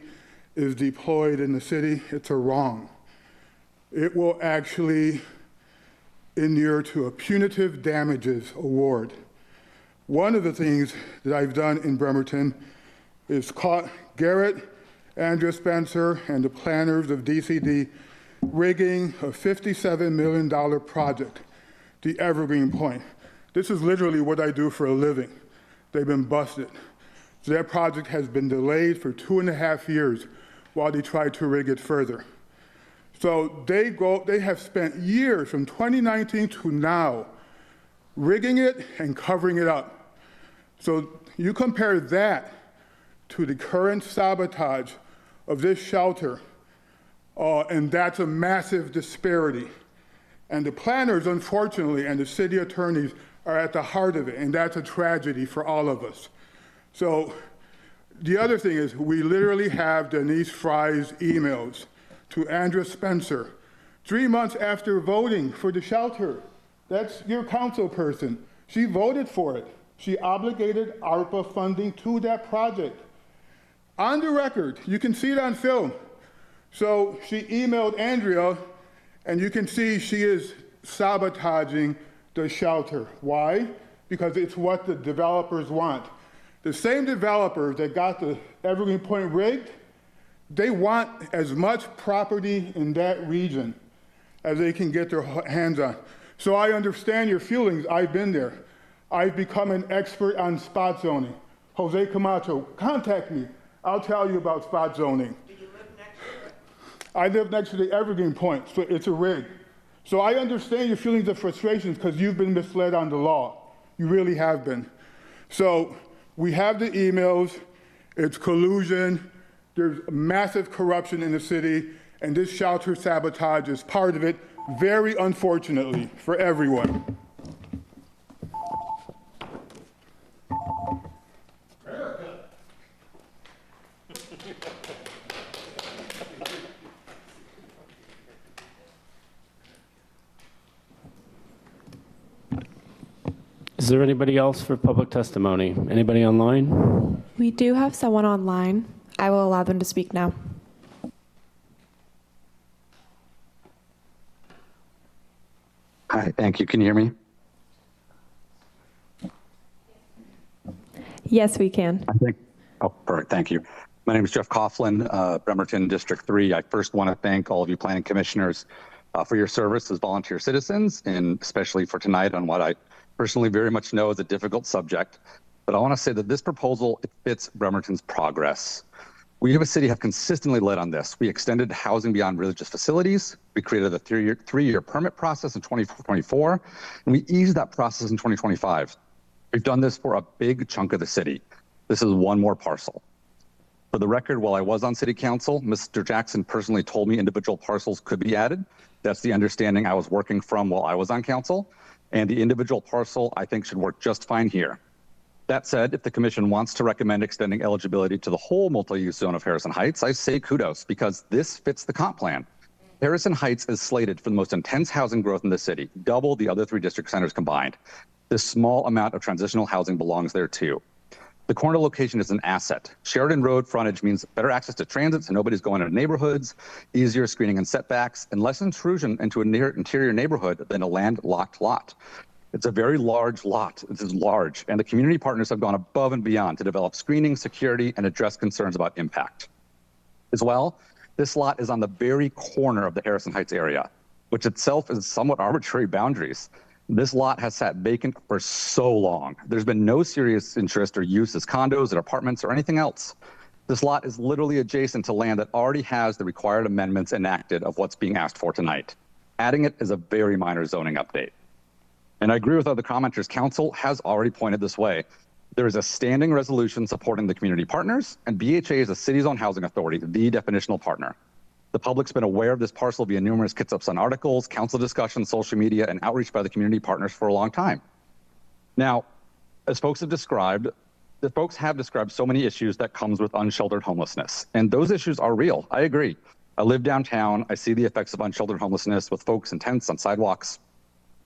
is deployed in the city, it's a wrong. It will actually inure to a punitive damages award. One of the things that I've done in Bremerton is caught Garrett, Andrea Spencer, and the planners of DCD rigging a $57 million project, the Evergreen Point. This is literally what I do for a living. They've been busted. So that project has been delayed for 2.5 years while they try to rig it further. So they have spent years from 2019 to now rigging it and covering it up. So you compare that to the current sabotage of this shelter, and that's a massive disparity. And the planners, unfortunately, and the city attorneys are at the heart of it, and that's a tragedy for all of us. So the other thing is we literally have Denise Fry's emails to Andrea Spencer 3 months after voting for the shelter. That's your council person. She voted for it. She obligated ARPA funding to that project. On the record, you can see it on film. So she emailed Andrea, and you can see she is sabotaging the shelter. Why? Because it's what the developers want. The same developers that got the Evergreen Point rigged, they want as much property in that region as they can get their hands on. So I understand your feelings. I've been there. I've become an expert on spot zoning. Jose Camacho, contact me. I'll tell you about spot zoning. Do you live next to it? I live next to the Evergreen Point, so it's a rig. So I understand your feelings of frustrations because you've been misled on the law. You really have been. So we have the emails, it's collusion, there's massive corruption in the city, and this shelter sabotage is part of it, very unfortunately, for everyone. Is there anybody else for public testimony? Anybody online? We do have someone online. I will allow them to speak now. Hi, thank you. Can you hear me? Yes, we can. Oh, perfect. Thank you. My name is Jeff Coughlin, Bremerton District 3. I first want to thank all of you planning commissioners for your service as volunteer citizens, and especially for tonight on what I personally very much know is a difficult subject. But I want to say that this proposal, it fits Bremerton's progress. We have a city have consistently led on this. We extended housing beyond religious facilities. We created a three-year permit process in 2024, and we eased that process in 2025. We've done this for a big chunk of the city. This is one more parcel. For the record, while I was on city council, Mr. Jackson personally told me individual parcels could be added. That's the understanding I was working from while I was on council. And the individual parcel, I think, should work just fine here. That said, if the commission wants to recommend extending eligibility to the whole multi-use zone of Harrison Heights, I say kudos, because this fits the comp plan. Harrison Heights is slated for the most intense housing growth in the city, double the other 3 district centers combined. This small amount of transitional housing belongs there too. The corner location is an asset. Sheridan Road frontage means better access to transit, so nobody's going into neighborhoods, easier screening and setbacks, and less intrusion into a near interior neighborhood than a landlocked lot. It's a very large lot. This is large, and the community partners have gone above and beyond to develop screening, security, and address concerns about impact. As well, this lot is on the very corner of the Harrison Heights area, which itself is somewhat arbitrary boundaries. This lot has sat vacant for so long. There's been no serious interest or use as condos or apartments or anything else. This lot is literally adjacent to land that already has the required amendments enacted of what's being asked for tonight. Adding it is a very minor zoning update. And I agree with other commenters, council has already pointed this way. There is a standing resolution supporting the community partners, and BHA is the city's own housing authority, the definitional partner. The public's been aware of this parcel via numerous Kitsap articles, council discussions, social media, and outreach by the community partners for a long time. Now, as folks have described, the folks have described so many issues that comes with unsheltered homelessness, and those issues are real. I agree. I live downtown. I see the effects of unsheltered homelessness with folks in tents on sidewalks.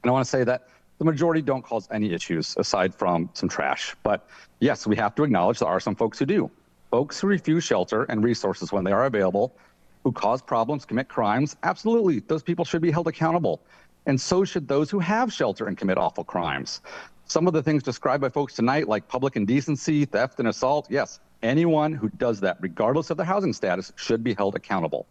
And I want to say that the majority don't cause any issues aside from some trash. But yes, we have to acknowledge there are some folks who do. Folks who refuse shelter and resources when they are available, who cause problems, commit crimes, absolutely, those people should be held accountable. And so should those who have shelter and commit awful crimes. Some of the things described by folks tonight, like public indecency, theft, and assault, yes, anyone who does that, regardless of their housing status, should be held accountable.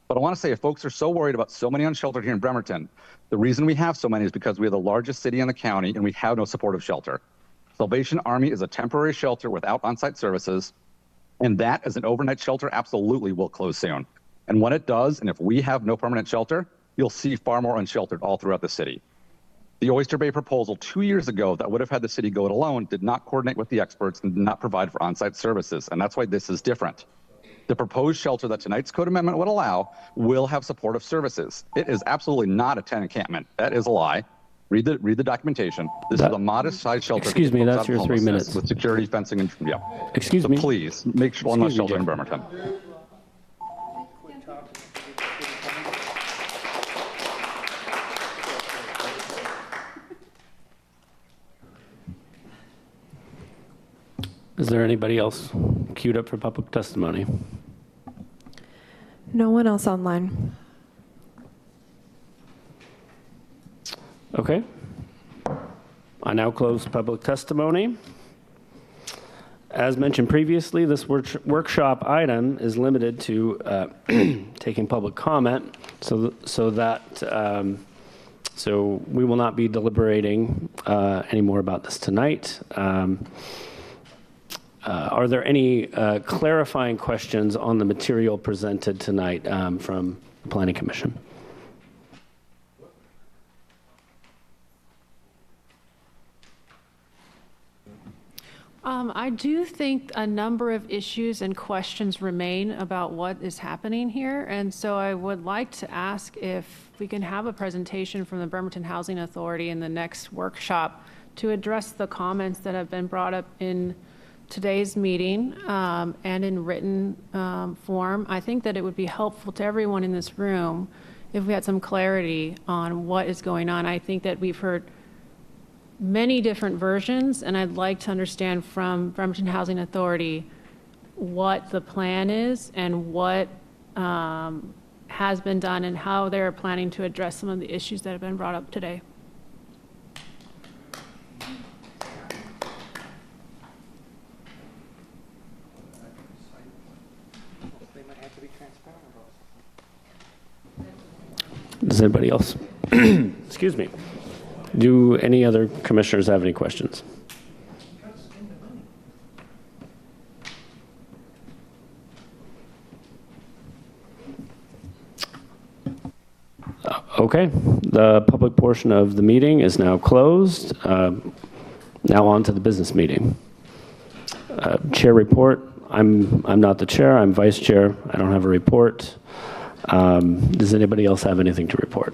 But I want to say, if folks are so worried about so many unsheltered here in Bremerton, the reason we have so many is because we are the largest city in the county and we have no supportive shelter. Salvation Army is a temporary shelter without on-site services, and that as an overnight shelter absolutely will close soon. And when it does, and if we have no permanent shelter, you'll see far more unsheltered all throughout the city. The Oyster Bay proposal 2 years ago that would have had the city go it alone did not coordinate with the experts and did not provide for on-site services, and that's why this is different. The proposed shelter that tonight's code amendment would allow will have supportive services. It is absolutely not a tent encampment. That is a lie. Read the documentation. This is a modest-sized shelter. Excuse me, that's your 3 minutes. With security, fencing, and yeah. Excuse me. Please, make sure one less shelter in Bremerton. Is there anybody else queued up for public testimony? No one else online. Okay. I now close public testimony. As mentioned previously, this workshop item is limited to taking public comment, so that So we will not be deliberating any more about this tonight. Are there any clarifying questions on the material presented tonight from the Planning Commission? I do think a number of issues and questions remain about what is happening here. And so I would like to ask if we can have a presentation from the Bremerton Housing Authority in the next workshop to address the comments that have been brought up in today's meeting and in written form. I think that it would be helpful to everyone in this room if we had some clarity on what is going on. I think that we've heard many different versions, and I'd like to understand from Bremerton Housing Authority what the plan is and what has been done and how they're planning to address some of the issues that have been brought up today. Does anybody else? Excuse me. Do any other commissioners have any questions? Okay, the public portion of the meeting is now closed. Now on to the business meeting. Chair report. I'm not the chair, I'm vice chair. I don't have a report. Does anybody else have anything to report?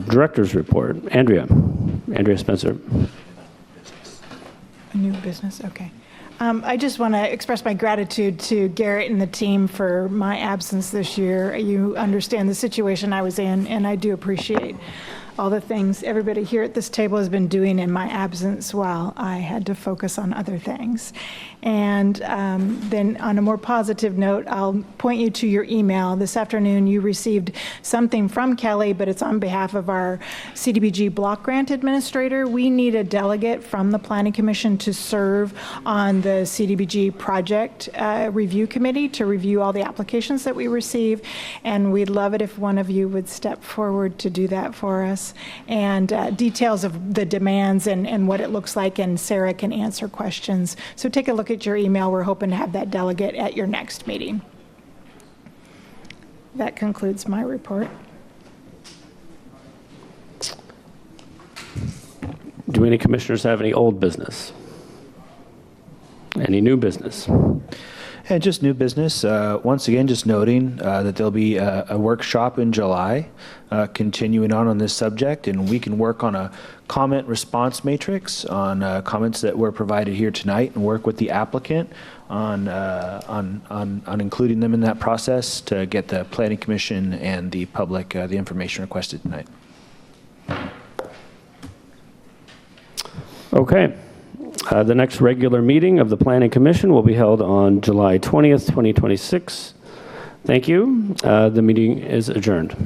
Director's report. Andrea Spencer. A new business, okay. I just want to express my gratitude to Garrett and the team for my absence this year. You understand the situation I was in, and I do appreciate all the things everybody here at this table has been doing in my absence while I had to focus on other things. And then on a more positive note, I'll point you to your email. This afternoon you received something from Kelly, but it's on behalf of our CDBG block grant administrator. We need a delegate from the Planning Commission to serve on the CDBG project review committee to review all the applications that we receive. And we'd love it if one of you would step forward to do that for us. And details of the demands and what it looks like, and Sarah can answer questions. So take a look at your email. We're hoping to have that delegate at your next meeting. That concludes my report. Do any commissioners have any old business? Any new business? And just new business, once again, just noting that there'll be a workshop in July continuing on this subject, and we can work on a comment response matrix on comments that were provided here tonight and work with the applicant on including them in that process to get the Planning Commission and the public the information requested tonight. Okay. The next regular meeting of the Planning Commission will be held on July 20th, 2026. Thank you. The meeting is adjourned.